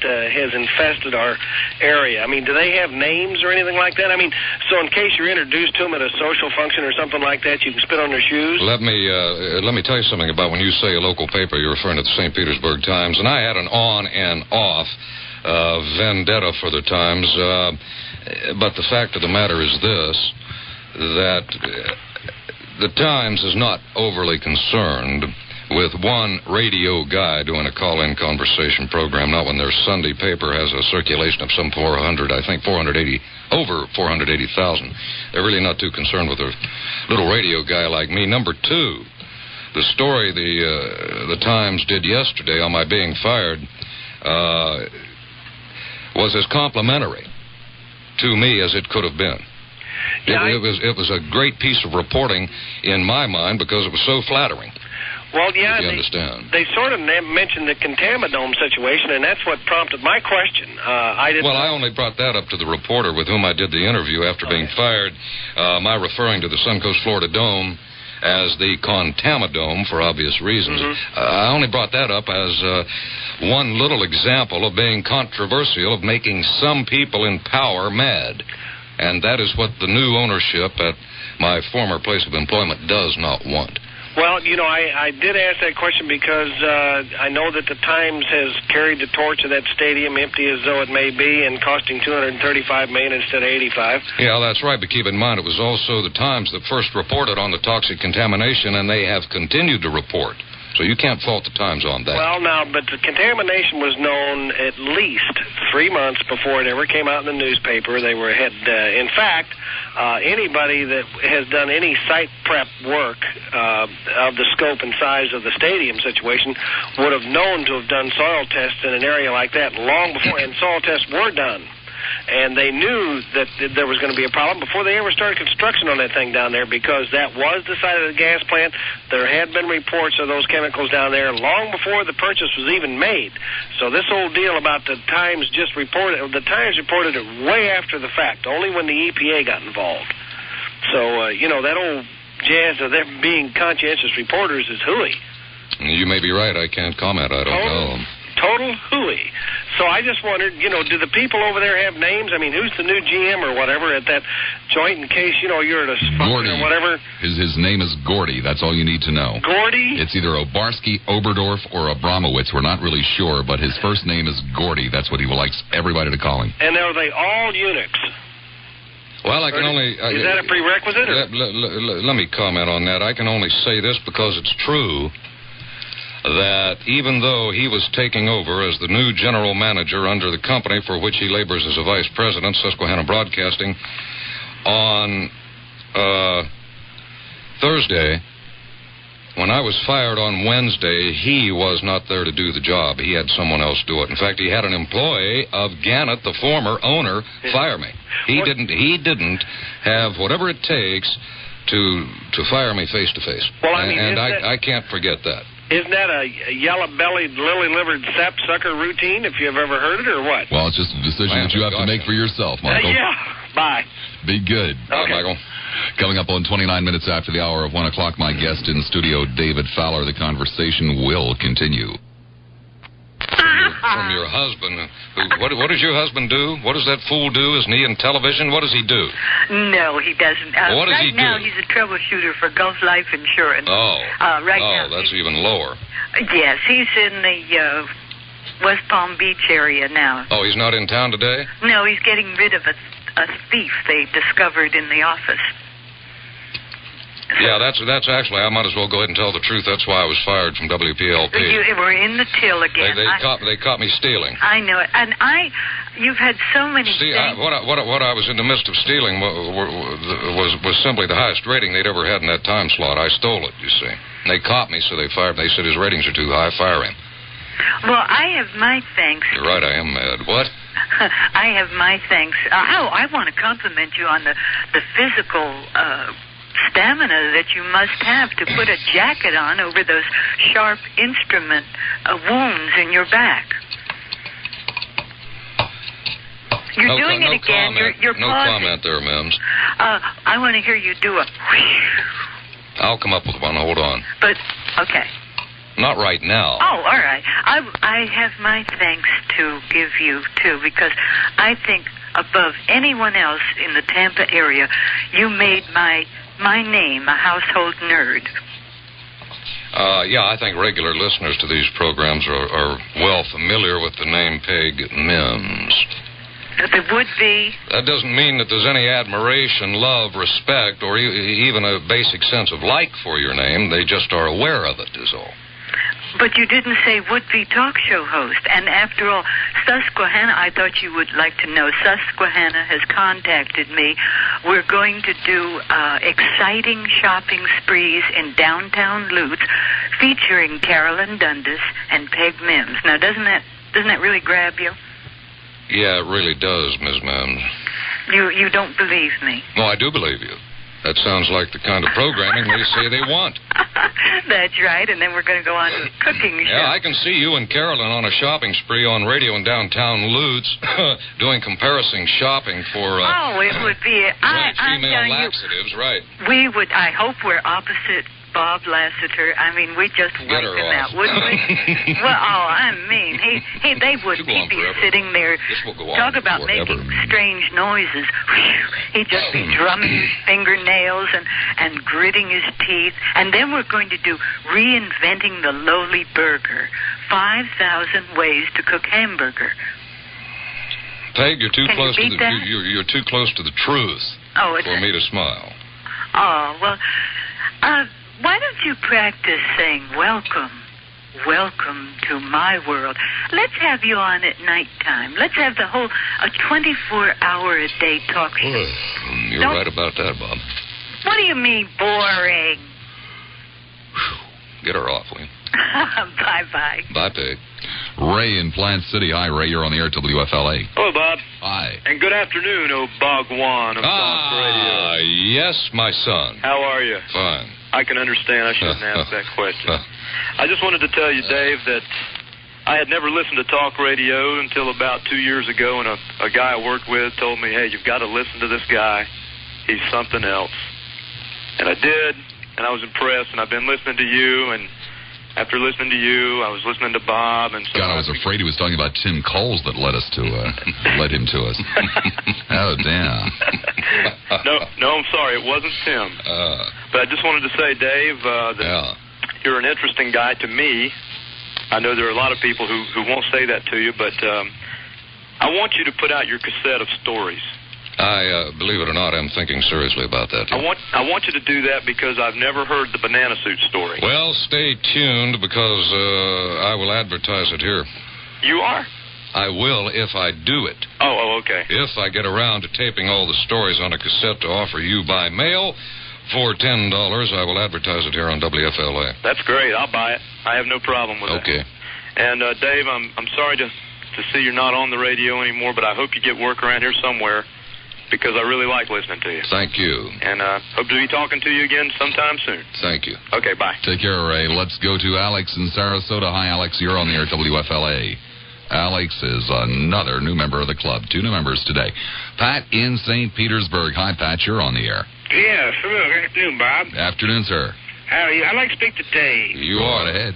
has infested our area. I mean, do they have names or anything like that? I mean, so in case you're introduced to them at a social function or something like that, you can spit on their shoes? Let me tell you something about when you say a local paper, you're referring to the St. Petersburg Times, and I had an on and off vendetta for the Times, but the fact of the matter is this, that the Times is not overly concerned with one radio guy doing a call-in conversation program, not when their Sunday paper has a circulation of some 480,000. They're really not too concerned with a little radio guy like me. Number two, the story the Times did yesterday on my being fired was as complimentary to me as it could have been. Yeah, it was a great piece of reporting in my mind because it was so flattering. Well, yeah, they sort of mentioned the Contaminome situation, and that's what prompted my question. I only brought that up to the reporter with whom I did the interview after being fired. My referring to the Suncoast Florida Dome as the Contaminome for obvious reasons. Mm-hmm. I only brought that up as one little example of being controversial, of making some people in power mad. And that is what the new ownership at my former place of employment does not want. Well, you know, I did ask that question because I know that the Times has carried the torch of that stadium, empty as though it may be, and costing $235 million instead of $85. Yeah, that's right, but keep in mind it was also the Times that first reported on the toxic contamination, and they have continued to report. So you can't fault the Times on that. Well, now, but the contamination was known at least 3 months before it ever came out in the newspaper. They had, in fact, anybody that has done any site prep work of the scope and size of the stadium situation would have known to have done soil tests in an area like that long before, and soil tests were done. And they knew that there was going to be a problem before they ever started construction on that thing down there, because that was the site of the gas plant. There had been reports of those chemicals down there long before the purchase was even made. So this whole deal about the Times reported it way after the fact, only when the EPA got involved. So, that old jazz of them being conscientious reporters is hooey. You may be right. I can't comment. I don't know. Total hooey. So I just wondered, do the people over there have names? I mean, who's the new GM or whatever at that joint, in case, you're at a Gordy or whatever? His name is Gordy. That's all you need to know. Gordy? It's either Obarski, Oberdorf, or Abramowitz. We're not really sure, but his first name is Gordy. That's what he likes everybody to call him. And are they all eunuchs? Well, I can only... Is that a prerequisite? Let me comment on that. I can only say this because it's true, that even though he was taking over as the new general manager under the company for which he labors as a vice president, Susquehanna Broadcasting, on Thursday, when I was fired on Wednesday, he was not there to do the job. He had someone else do it. In fact, he had an employee of Gannett, the former owner, fire me. He didn't have whatever it takes to fire me face to face. Well, I mean, and I can't forget that. Isn't that a yellow-bellied, lily-livered sapsucker routine, if you've ever heard it, or what? Well, it's just a decision that you have to make for yourself, Michael. Yeah. Bye. Be good. Bye, Michael. Coming up on 29 minutes after the hour of 1 o'clock, my guest in studio, David Fowler. The conversation will continue. From your husband. What does your husband do? What does that fool do? Isn't he in television? What does he do? No, he doesn't. What does he do? Right now, he's a troubleshooter for Gulf Life Insurance. Oh. Right now. That's even lower. Yes, he's in the West Palm Beach area now. Oh, he's not in town today? No, he's getting rid of a thief they discovered in the office. Yeah, that's actually, I might as well go ahead and tell the truth. That's why I was fired from WPLP. You were in the till again. They caught me stealing. I know it. And you've had so many things. What I was in the midst of stealing was simply the highest rating they'd ever had in that time slot. I stole it, you see. And they caught me, so they fired me. They said his ratings are too high, fire him. Well, I have my thanks. You're right, I am mad. What? I have my thanks. I want to compliment you on the physical stamina that you must have to put a jacket on over those sharp instrument wounds in your back. You're doing it again. You're no pausing. Comment there, Mims. I want to hear you do a... I'll come up with one. Hold on. But, okay. Not right now. Oh, all right. I have my thanks to give you, too, because I think above anyone else in the Tampa area, you made my name a household nerd. Yeah, I think regular listeners to these programs are well familiar with the name Peg Mims. There would be. That doesn't mean that there's any admiration, love, respect, or even a basic sense of like for your name. They just are aware of it, is all. But you didn't say would-be talk show host. And after all, Susquehanna, I thought you would like to know, Susquehanna has contacted me. We're going to do exciting shopping sprees in downtown Lutz featuring Carolyn Dundas and Peg Mims. Now, doesn't that really grab you? Yeah, it really does, Ms. Mims. You don't believe me? No, I do believe you. That sounds like the kind of programming they say they want. That's right, and then we're going to go on to the cooking show. Yeah, I can see you and Carolyn on a shopping spree on radio in downtown Lutz doing comparison shopping for... it would be... female laxatives, right. We would... I hope we're opposite Bob Lassiter. I mean, we just wipe him out, wouldn't we? Well, I mean, they would be sitting there, talk about making strange noises. He'd just be drumming his fingernails and gritting his teeth. And then we're going to do reinventing the lowly burger. 5,000 ways to cook hamburger. Peg, you're too close to you're too close to the truth for me to smile. Oh, well, why don't you practice saying welcome to my world? Let's have you on at nighttime. Let's have a 24-hour-a-day talk show. You're right about that, Bob. What do you mean, boring? Get her off, will you? Bye-bye. Bye, Peg. Ray in Plant City. Hi, Ray. You're on the air at WFLA. Hello, Bob. Hi. And good afternoon, Bhagwan of Talk Radio. Yes, my son. How are you? Fine. I can understand. I shouldn't ask that question. I just wanted to tell you, Dave, that I had never listened to talk radio until about 2 years ago, and a guy I worked with told me, hey, you've got to listen to this guy. He's something else. And I did, and I was impressed, and I've been listening to you, and after listening to you, I was listening to Bob, and so God, I was afraid he was talking about Tim Coles that led him to us. Oh, damn. No, I'm sorry, it wasn't Tim. But I just wanted to say, Dave, that you're an interesting guy to me. I know there are a lot of people who won't say that to you, but I want you to put out your cassette of stories. I believe it or not, I'm thinking seriously about that. I want you to do that because I've never heard the banana suit story. Well, stay tuned because I will advertise it here. You are? I will if I do it. Oh, okay. If I get around to taping all the stories on a cassette to offer you by mail for $10, I will advertise it here on WFLA. That's great. I'll buy it. I have no problem with that. Okay. And Dave, I'm sorry to see you're not on the radio anymore, but I hope you get work around here somewhere. because I really like listening to you. Thank you. And hope to be talking to you again sometime soon. Thank you. Okay, bye. Take care, Ray. Let's go to Alex in Sarasota. Hi, Alex. You're on the air, WFLA. Alex is another new member of the club. 2 new members today. Pat in St. Petersburg. Hi, Pat. You're on the air. Yes, hello. Good afternoon, Bob. Afternoon, sir. How are you? I'd like to speak to Dave. You are. ahead.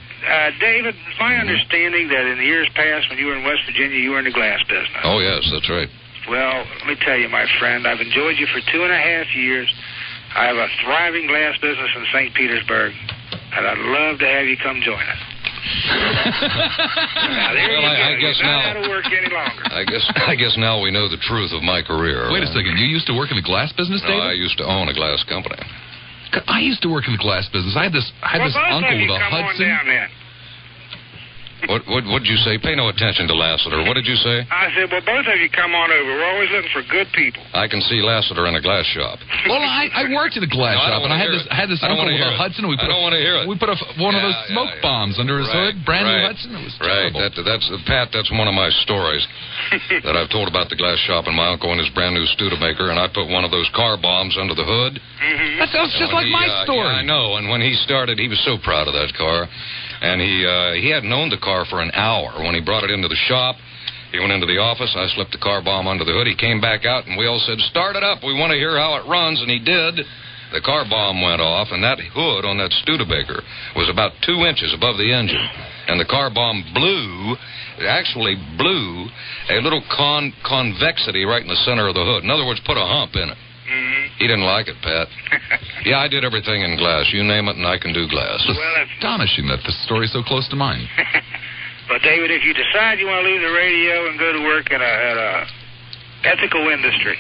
David, it's my understanding that in the years past when you were in West Virginia, you were in the glass business. Oh, yes, that's right. Well, let me tell you, my friend, I've enjoyed you for 2.5 years. I have a thriving glass business in St. Petersburg, and I'd love to have you come join us. Now, there you go. I guess You're now. not out of work any longer. I guess now we know the truth of my career. Wait a second. You used to work in the glass business, No, David? I used to own a glass company. I used to work in the glass business. I had this Well, both uncle of you with a come on Hudson. down then. What did you say? Pay no attention to Lassiter. What did you say? I said, well, both of you come on over. We're always looking for good people. I can see Lassiter in a glass shop. Well, I worked at a glass shop, and I had this uncle with a Hudson. And we put We put one of those smoke bombs under his hood, brand new Hudson. It was terrible. Pat, that's one of my stories that I've told about the glass shop and my uncle and his brand new Studebaker, and I put one of those car bombs under the hood. Mm-hmm. That sounds just like my story. Yeah, I know, and when he started, he was so proud of that car. And he hadn't owned the car for an hour. When he brought it into the shop, he went into the office. I slipped the car bomb under the hood. He came back out, and we all said, start it up. We want to hear how it runs. And he did. The car bomb went off, and that hood on that Studebaker was about 2 inches above the engine. And the car bomb blew a little convexity right in the center of the hood. In other words, put a hump in it. Mm-hmm. He didn't like it, Pat. Yeah, I did everything in glass. You name it, and I can do glass. It's astonishing that this story's so close to mine. But, David, if you decide you want to leave the radio and go to work in a ethical industry,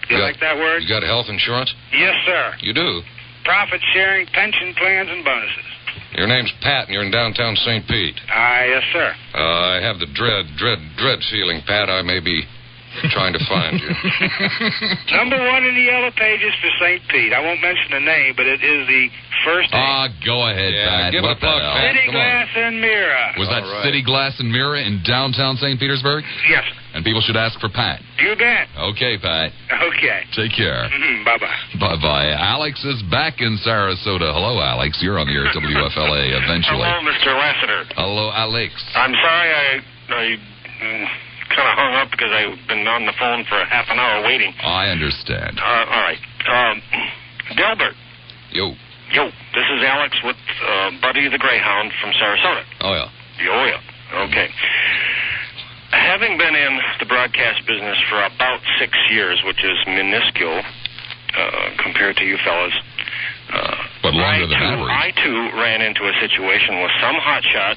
you like that word? You got health insurance? Yes, sir. You do? Profit sharing, pension plans, and bonuses. Your name's Pat, and you're in downtown St. Pete. Yes, sir. I have the dread feeling, Pat, I may be trying to find you. Number 1 in the yellow pages for St. Pete. I won't mention the name, but it is the first name. Go ahead, Pat. Give it a plug, Pat. City Glass and Mirror. Was that City Glass and Mirror in downtown St. Petersburg? Yes. And people should ask for Pat. You bet. Okay, Pat. Okay. Take care. Mm-hmm. Bye-bye. Bye-bye. Alex is back in Sarasota. Hello, Alex. You're on the air at WFLA eventually. Hello, Mr. Lassiter. Hello, Alex. I'm sorry I kind of hung up because I've been on the phone for half an hour waiting. I understand. All right. Delbert. Yo. This is Alex with Buddy the Greyhound from Sarasota. Oh, yeah. Oh, yeah. Okay. Having been in the broadcast business for about 6 years, which is minuscule compared to you fellas, but longer than average. I, too, ran into a situation where some hotshot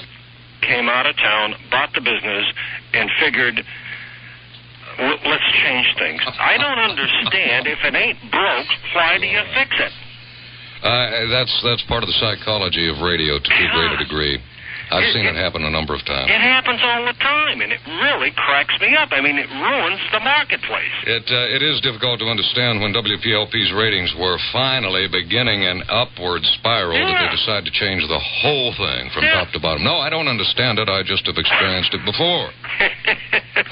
came out of town, bought the business, and figured, let's change things. I don't understand. If it ain't broke, why do you fix it? That's part of the psychology of radio to too great a degree. I've seen it happen a number of times. It happens all the time, and it really cracks me up. I mean, it ruins the marketplace. It is difficult to understand when WPLP's ratings were finally beginning an upward spiral that they decide to change the whole thing from top to bottom. No, I don't understand it. I just have experienced it before.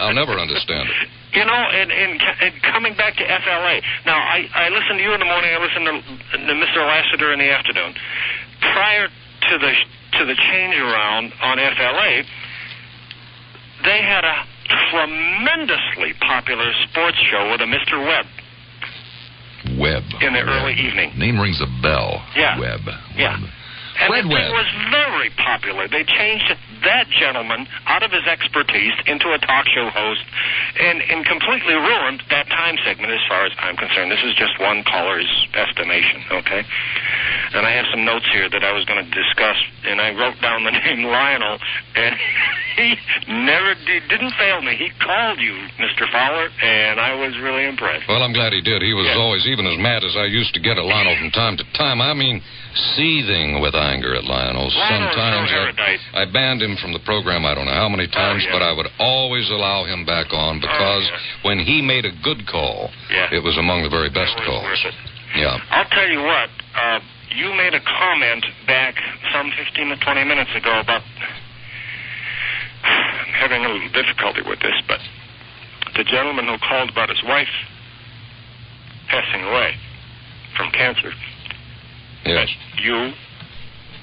I'll never understand it. You know, and coming back to FLA, now, I listen to you in the morning, I listen to Mr. Lassiter in the afternoon. Prior to the change around on FLA, they had a tremendously popular sports show with a Mr. Webb. In the early evening. Name rings a bell. Yeah. Webb. Yeah. And Fred the thing Webb. was very popular. They changed that gentleman out of his expertise into a talk show host and completely ruined that time segment as far as I'm concerned. This is just one caller's estimation, okay? And I have some notes here that I was going to discuss, and I wrote down the name Lionel, and he didn't fail me. He called you, Mr. Fowler, and I was really impressed. Well, I'm glad he did. He was always even as mad as I used to get at Lionel from time to time. I mean, seething with anger at Lionel. Sometimes I banned him from the program, I don't know how many times, but I would always allow him back on because when he made a good call, it was among the very best calls. Yeah. I'll tell you what, you made a comment back some 15 to 20 minutes ago about, I'm having a little difficulty with this, but the gentleman who called about his wife passing away from cancer. Yes. That you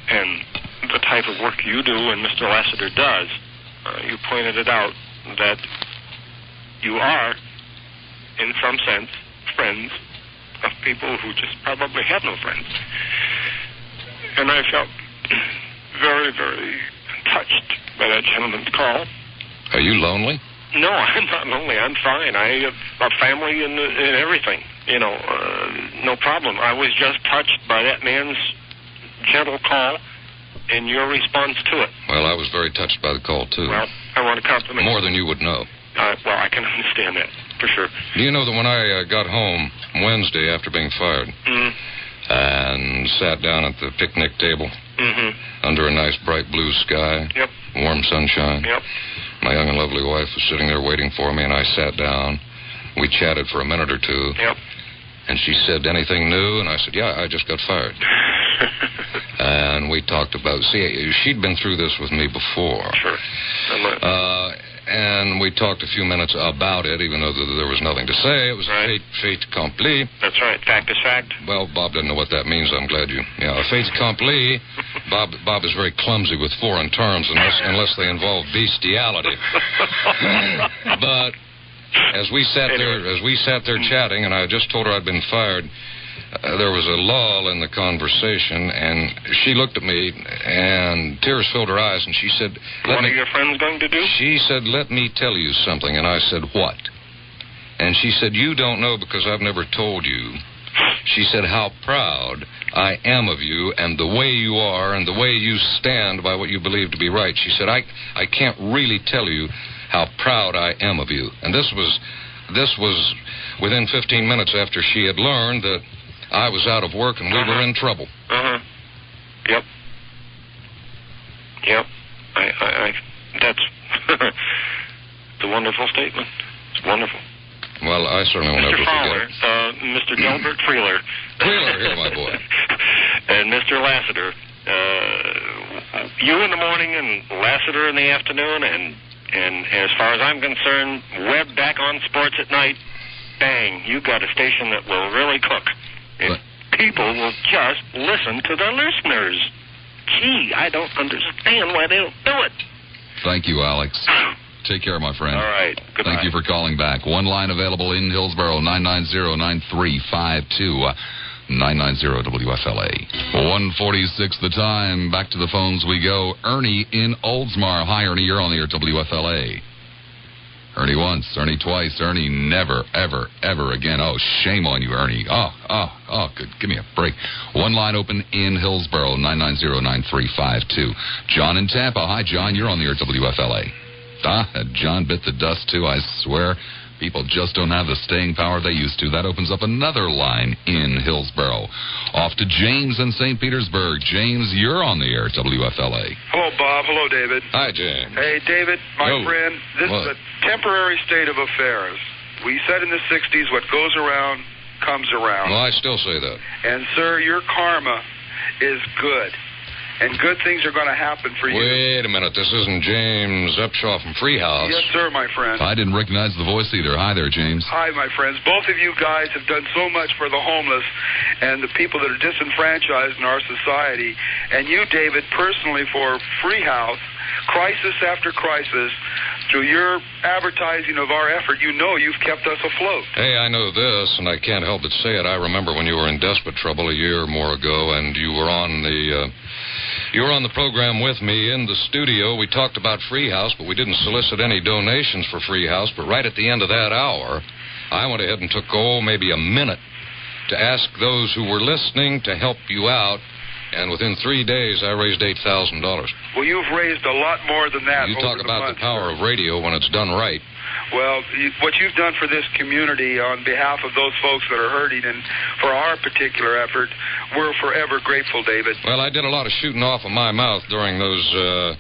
and the type of work you do and Mr. Lassiter does, you pointed it out, that you are, in some sense, friends of people who just probably have no friends. And I felt very, very touched by that gentleman's call. Are you lonely? No, I'm not lonely. I'm fine. I have a family and everything. No problem. I was just touched by that man's gentle call and your response to it. Well, I was very touched by the call, too. Well, I want to compliment you. More than you would know. Well, I can understand that, for sure. Do you know that when I got home Wednesday after being fired and sat down at the picnic table under a nice bright blue sky, warm sunshine, my young and lovely wife was sitting there waiting for me, and I sat down. We chatted for a minute or two. And she said, anything new? And I said, yeah, I just got fired. And we talked about, she'd been through this with me before. Sure. And we talked a few minutes about it, even though there was nothing to say. It was fait accompli. That's right. Fact is fact. Well, Bob doesn't know what that means. I'm glad you... Yeah, fait accompli. Bob is very clumsy with foreign terms unless they involve bestiality. But as we sat there chatting, and I just told her I'd been fired, there was a lull in the conversation, and she looked at me, and tears filled her eyes, and she said... What are your friends going to do? She said, let me tell you something, and I said, what? And she said, you don't know because I've never told you. She said, how proud I am of you and the way you are and the way you stand by what you believe to be right. She said, I can't really tell you how proud I am of you. And this was within 15 minutes after she had learned that I was out of work and we were in trouble. Yep. That's it's a wonderful statement. It's wonderful. Well, I certainly won't ever Fowler, forget it. Mr. Delbert Freeler. Freeler, here, my boy. And Mr. Lassiter. You in the morning and Lassiter in the afternoon, and as far as I'm concerned, Webb back on sports at night. Bang, you got a station that will really cook. And people will just listen to the listeners. Gee, I don't understand why they don't do it. Thank you, Alex. Take care, my friend. All right. Goodbye. Thank you for calling back. One line available in Hillsborough, 990-9352, 990-WFLA. 1:46 the time. Back to the phones we go. Ernie in Oldsmar. Hi, Ernie. You're on the air at WFLA. Ernie once, Ernie twice, Ernie never, ever, ever again. Oh, shame on you, Ernie. Oh, good. Give me a break. One line open in Hillsborough, 990-9352. John in Tampa. Hi, John. You're on the air at WFLA. John bit the dust, too, I swear. People just don't have the staying power they used to. That opens up another line in Hillsborough. Off to James in St. Petersburg. James, you're on the air at WFLA. Hello, Bob. Hello, David. Hi, James. Hey, David, my friend, this is a temporary state of affairs. We said in the 60s, what goes around comes around. Well, I still say that. And, sir, your karma is good. And good things are going to happen for you. Wait a minute. This isn't James Upshaw from Freehouse. Yes, sir, my friend. I didn't recognize the voice either. Hi there, James. Hi, my friends. Both of you guys have done so much for the homeless and the people that are disenfranchised in our society. And you, David, personally for Freehouse, crisis after crisis, through your advertising of our effort, you know you've kept us afloat. Hey, I know this, and I can't help but say it. I remember when you were in desperate trouble a year or more ago, and you were on the... You were on the program with me in the studio. We talked about Freehouse, but we didn't solicit any donations for Freehouse. But right at the end of that hour, I went ahead and took, maybe a minute to ask those who were listening to help you out. And within 3 days, I raised $8,000. Well, you've raised a lot more than that. You talk about the power of radio when it's done right. Well, what you've done for this community on behalf of those folks that are hurting and for our particular effort, we're forever grateful, David. Well, I did a lot of shooting off of my mouth during those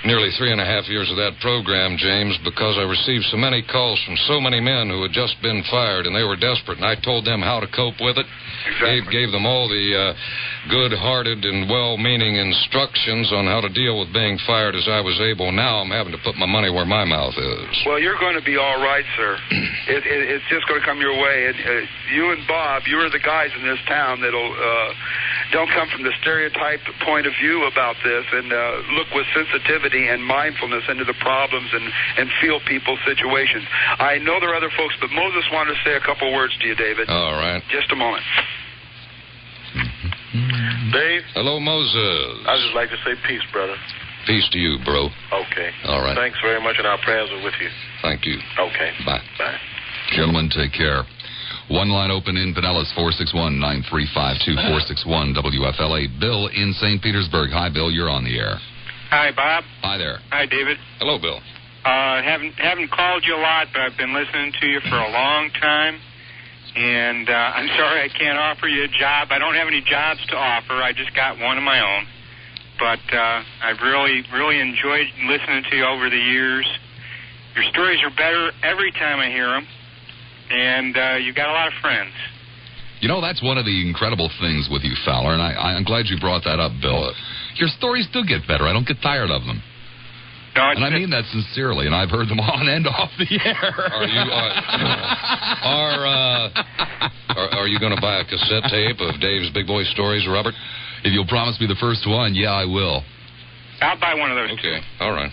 nearly 3.5 years of that program, James, because I received so many calls from so many men who had just been fired, and they were desperate, and I told them how to cope with it. Exactly. Gave them all good-hearted and well-meaning instructions on how to deal with being fired as I was able. Now I'm having to put my money where my mouth is. Well, you're going to be all right, sir. It's just going to come your way. And you and Bob, you are the guys in this town that'll don't come from the stereotype point of view about this and look with sensitivity and mindfulness into the problems and feel people's situations. I know there are other folks, but Moses wanted to say a couple words to you, David. All right. Just a moment. Dave? Hello, Moses. I'd just like to say peace, brother. Peace to you, bro. Okay. All right. Thanks very much, and our prayers are with you. Thank you. Okay. Bye. Bye. Gentlemen, take care. One line open in Pinellas, 461-9352, 461 WFLA. Bill in St. Petersburg. Hi, Bill. You're on the air. Hi, Bob. Hi there. Hi, David. Hello, Bill. Haven't called you a lot, but I've been listening to you for a long time. And I'm sorry I can't offer you a job. I don't have any jobs to offer. I just got one of my own. But I've really enjoyed listening to you over the years. Your stories are better every time I hear them. And you've got a lot of friends. You know, that's one of the incredible things with you, Fowler, and I'm glad you brought that up, Bill. Your stories do get better. I don't get tired of them. No, and I mean that sincerely, and I've heard them on and off the air. Are you going to buy a cassette tape of Dave's Big Boy Stories, Robert? If you'll promise me the first one, yeah, I will. I'll buy one of those. Okay, all right.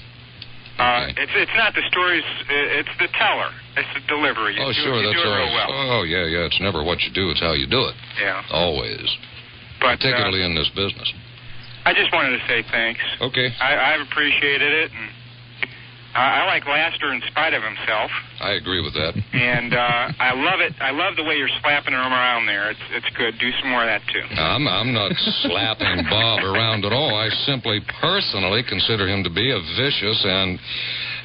It's not the stories, it's the teller. It's the delivery. That's all right. Real well. Oh, yeah, it's never what you do, it's how you do it. Yeah. Always. But, particularly in this business. I just wanted to say thanks. Okay. I've appreciated it, and I like Lassiter in spite of himself. I agree with that. And I love it. I love the way you're slapping him around there. It's good. Do some more of that, too. I'm not slapping Bob around at all. I simply personally consider him to be a vicious and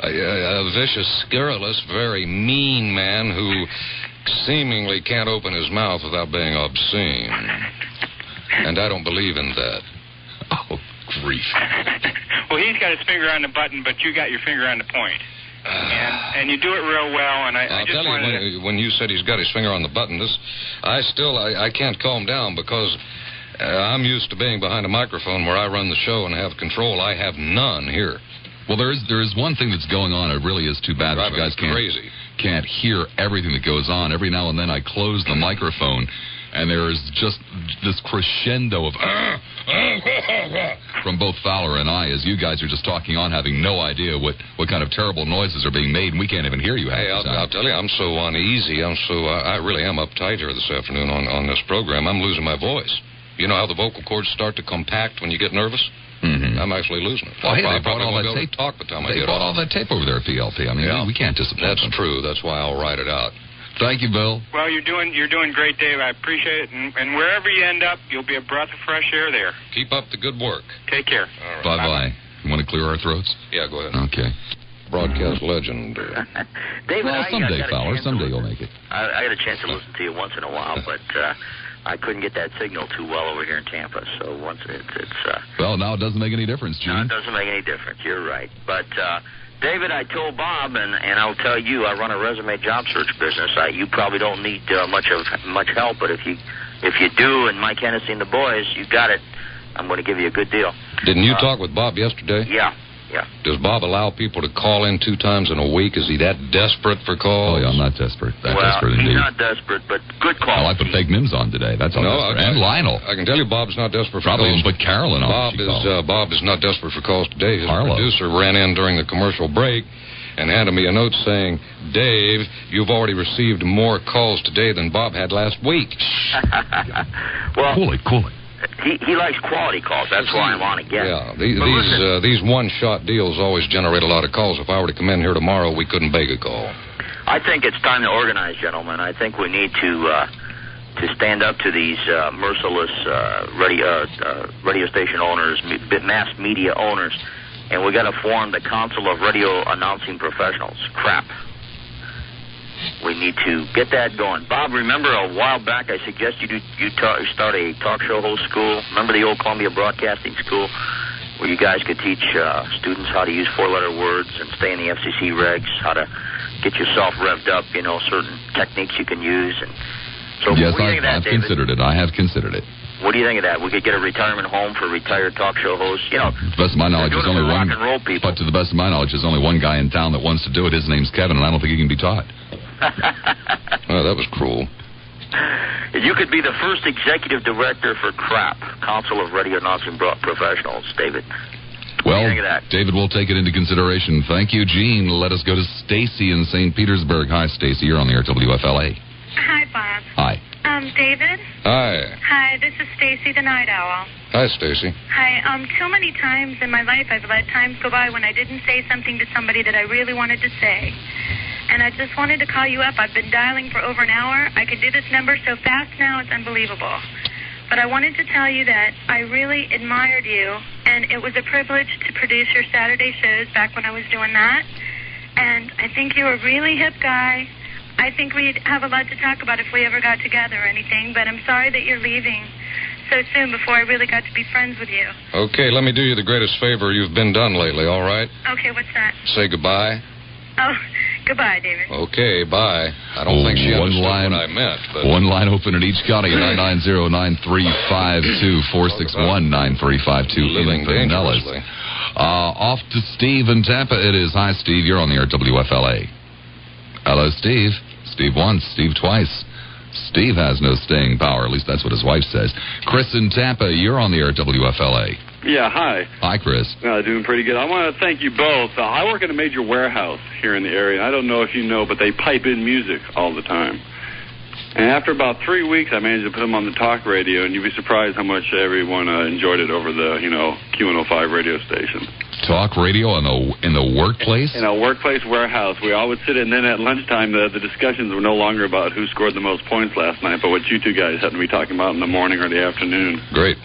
a vicious, scurrilous, very mean man who seemingly can't open his mouth without being obscene. And I don't believe in that. Oh, grief. Well, he's got his finger on the button, but you got your finger on the point. And you do it real well, and I just wanted to... When you said he's got his finger on the button, I can't calm down because I'm used to being behind a microphone where I run the show and have control. I have none here. Well, there is one thing that's going on. It really is too bad that you guys can't hear everything that goes on. Every now and then I close the microphone, and there is just this crescendo of from both Fowler and I as you guys are just talking on, having no idea what kind of terrible noises are being made, and we can't even hear you. Hey, I'll tell you, I'm so uneasy. I really am uptight here this afternoon on this program. I'm losing my voice. You know how the vocal cords start to compact when you get nervous? Mm-hmm. I'm actually losing it. Well, hey, they brought all that tape. They brought all that tape over there at PLP. I mean, we can't disappoint them. That's true. That's why I'll write it out. Thank you, Bill. Well, you're doing great, Dave. I appreciate it. And wherever you end up, you'll be a breath of fresh air there. Keep up the good work. Take care. All right. Bye-bye. You want to clear our throats? Yeah, go ahead. Okay. Broadcast legend. David, well, someday, Fowler. Someday you'll make it. I got a chance to listen to you once in a while, but I couldn't get that signal too well over here in Tampa. So once it's well, now it doesn't make any difference, Gene. No, it doesn't make any difference. You're right. But David, I told Bob, and I'll tell you, I run a resume job search business. You probably don't need much help, but if you do, and Mike Hennessy and the boys, you got it. I'm going to give you a good deal. Didn't you talk with Bob yesterday? Yeah. Does Bob allow people to call in 2 times in a week? Is he that desperate for calls? Oh, yeah, I'm not desperate. Desperate he's indeed. not desperate, but good calls. Well, I put Fake Mims on today. That's all. And Lionel. I can tell you Bob's not desperate for Probably calls. even put Carolyn on. Bob is not desperate for calls today. His producer ran in during the commercial break and handed me a note saying, Dave, you've already received more calls today than Bob had last week. Well, cool it. He likes quality calls. That's why I'm on again. Yeah, these one-shot deals always generate a lot of calls. If I were to come in here tomorrow, we couldn't beg a call. I think it's time to organize, gentlemen. I think we need to stand up to these merciless radio station owners, mass media owners, and we got to form the Council of Radio Announcing Professionals. Crap. We need to get that going. Bob, remember a while back I suggested you start a talk show host school? Remember the old Columbia Broadcasting School where you guys could teach students how to use 4-letter words and stay in the FCC regs, how to get yourself revved up, certain techniques you can use. And so yes, I've considered it. I have considered it. What do you think of that? We could get a retirement home for retired talk show hosts. You know, to the best of my knowledge, there's only one. Rock and roll people. But to the best of my knowledge, there's only one guy in town that wants to do it. His name's Kevin, and I don't think he can be taught. Oh, that was cruel. You could be the first executive director for CRAP, Council of Radio Announcing Professionals, David. Well, what do you think of that? David will take it into consideration. Thank you, Gene. Let us go to Stacy in St. Petersburg. Hi, Stacy. You're on the air, WFLA. Hi, Bob. Hi. David? Hi. Hi, this is Stacy the Night Owl. Hi, Stacy. Hi, too many times in my life I've let times go by when I didn't say something to somebody that I really wanted to say. And I just wanted to call you up. I've been dialing for over an hour. I can do this number so fast now, it's unbelievable. But I wanted to tell you that I really admired you, and it was a privilege to produce your Saturday shows back when I was doing that. And I think you're a really hip guy. I think we'd have a lot to talk about if we ever got together or anything, but I'm sorry that you're leaving so soon before I really got to be friends with you. Okay, let me do you the greatest favor you've been done lately, all right? Okay, what's that? Say goodbye. Oh, goodbye, David. Okay, bye. I don't think she understood what I meant. But... One line open in each county, 990-9352-461-9352. Living dangerously. Off to Steve in Tampa it is. Hi, Steve. You're on the air at WFLA. Hello, Steve. Steve once, Steve twice. Steve has no staying power. At least that's what his wife says. Chris in Tampa, you're on the air at WFLA. Yeah, hi. Hi, Chris. Doing pretty good. I want to thank you both. I work in a major warehouse here in the area. I don't know if you know, but they pipe in music all the time. And after about 3 weeks, I managed to put them on the talk radio, and you'd be surprised how much everyone enjoyed it over the, Q105 radio station. Talk radio in the workplace? In a workplace warehouse. We all would sit in, and then at lunchtime, the discussions were no longer about who scored the most points last night, but what you two guys happened to be talking about in the morning or the afternoon. Great.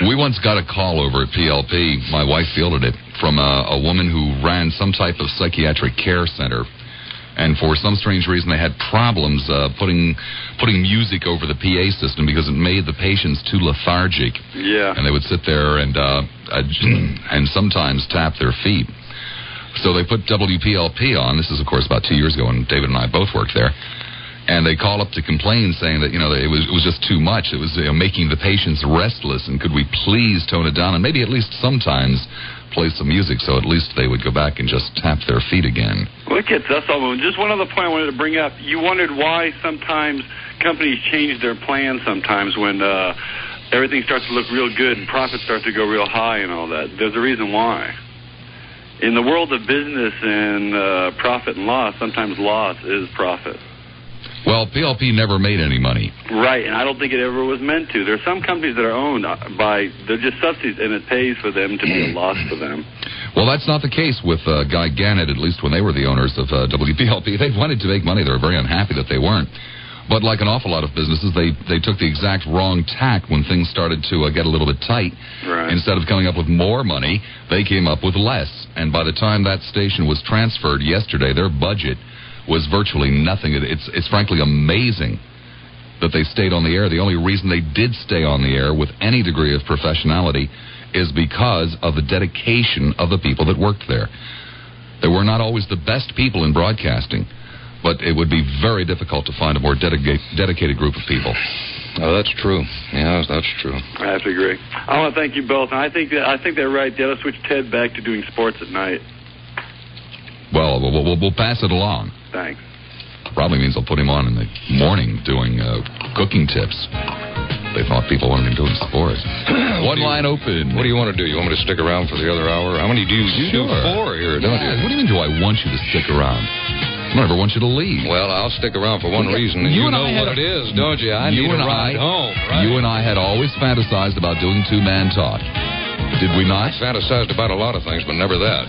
We once got a call over at PLP, my wife fielded it, from a woman who ran some type of psychiatric care center. And for some strange reason, they had problems putting music over the PA system because it made the patients too lethargic. Yeah. And they would sit there and sometimes tap their feet. So they put WPLP on. This is, of course, about 2 years ago, and David and I both worked there. And they called up to complain, saying that it was just too much. It was making the patients restless, and could we please tone it down and maybe at least sometimes play some music so at least they would go back and just tap their feet again. Well, it gets us all. Just one other point I wanted to bring up. You wondered why sometimes companies change their plans sometimes when everything starts to look real good and profits start to go real high and all that. There's a reason why. In the world of business and profit and loss, sometimes loss is profit. Well, PLP never made any money. Right, and I don't think it ever was meant to. There are some companies that are owned they're just subsidies, and it pays for them to be a loss for them. Well, that's not the case with Guy Gannett, at least when they were the owners of WPLP. They wanted to make money. They were very unhappy that they weren't. But like an awful lot of businesses, they took the exact wrong tack when things started to get a little bit tight. Right. Instead of coming up with more money, they came up with less. And by the time that station was transferred yesterday, their budget was virtually nothing. It's frankly amazing that they stayed on the air. The only reason they did stay on the air with any degree of professionality is because of the dedication of the people that worked there. They were not always the best people in broadcasting, but it would be very difficult to find a more dedicated group of people. Oh, that's true. Yeah, that's true. I have to agree. I want to thank you both. And I think they're right. They ought to switch Ted back to doing sports at night. Well, we'll pass it along. Thanks. Probably means they'll put him on in the morning doing cooking tips. They thought people wanted him doing sports. One line open. What do you want to do? You want me to stick around for the other hour? How many do you do? 4 here, don't you? What do you mean, do I want you to stick around? I don't ever want you to leave. Well, I'll stick around for one reason, and you know what it is, don't you? I need a ride home, right? You and I had always fantasized about doing two-man talk. Did we not? I fantasized about a lot of things, but never that.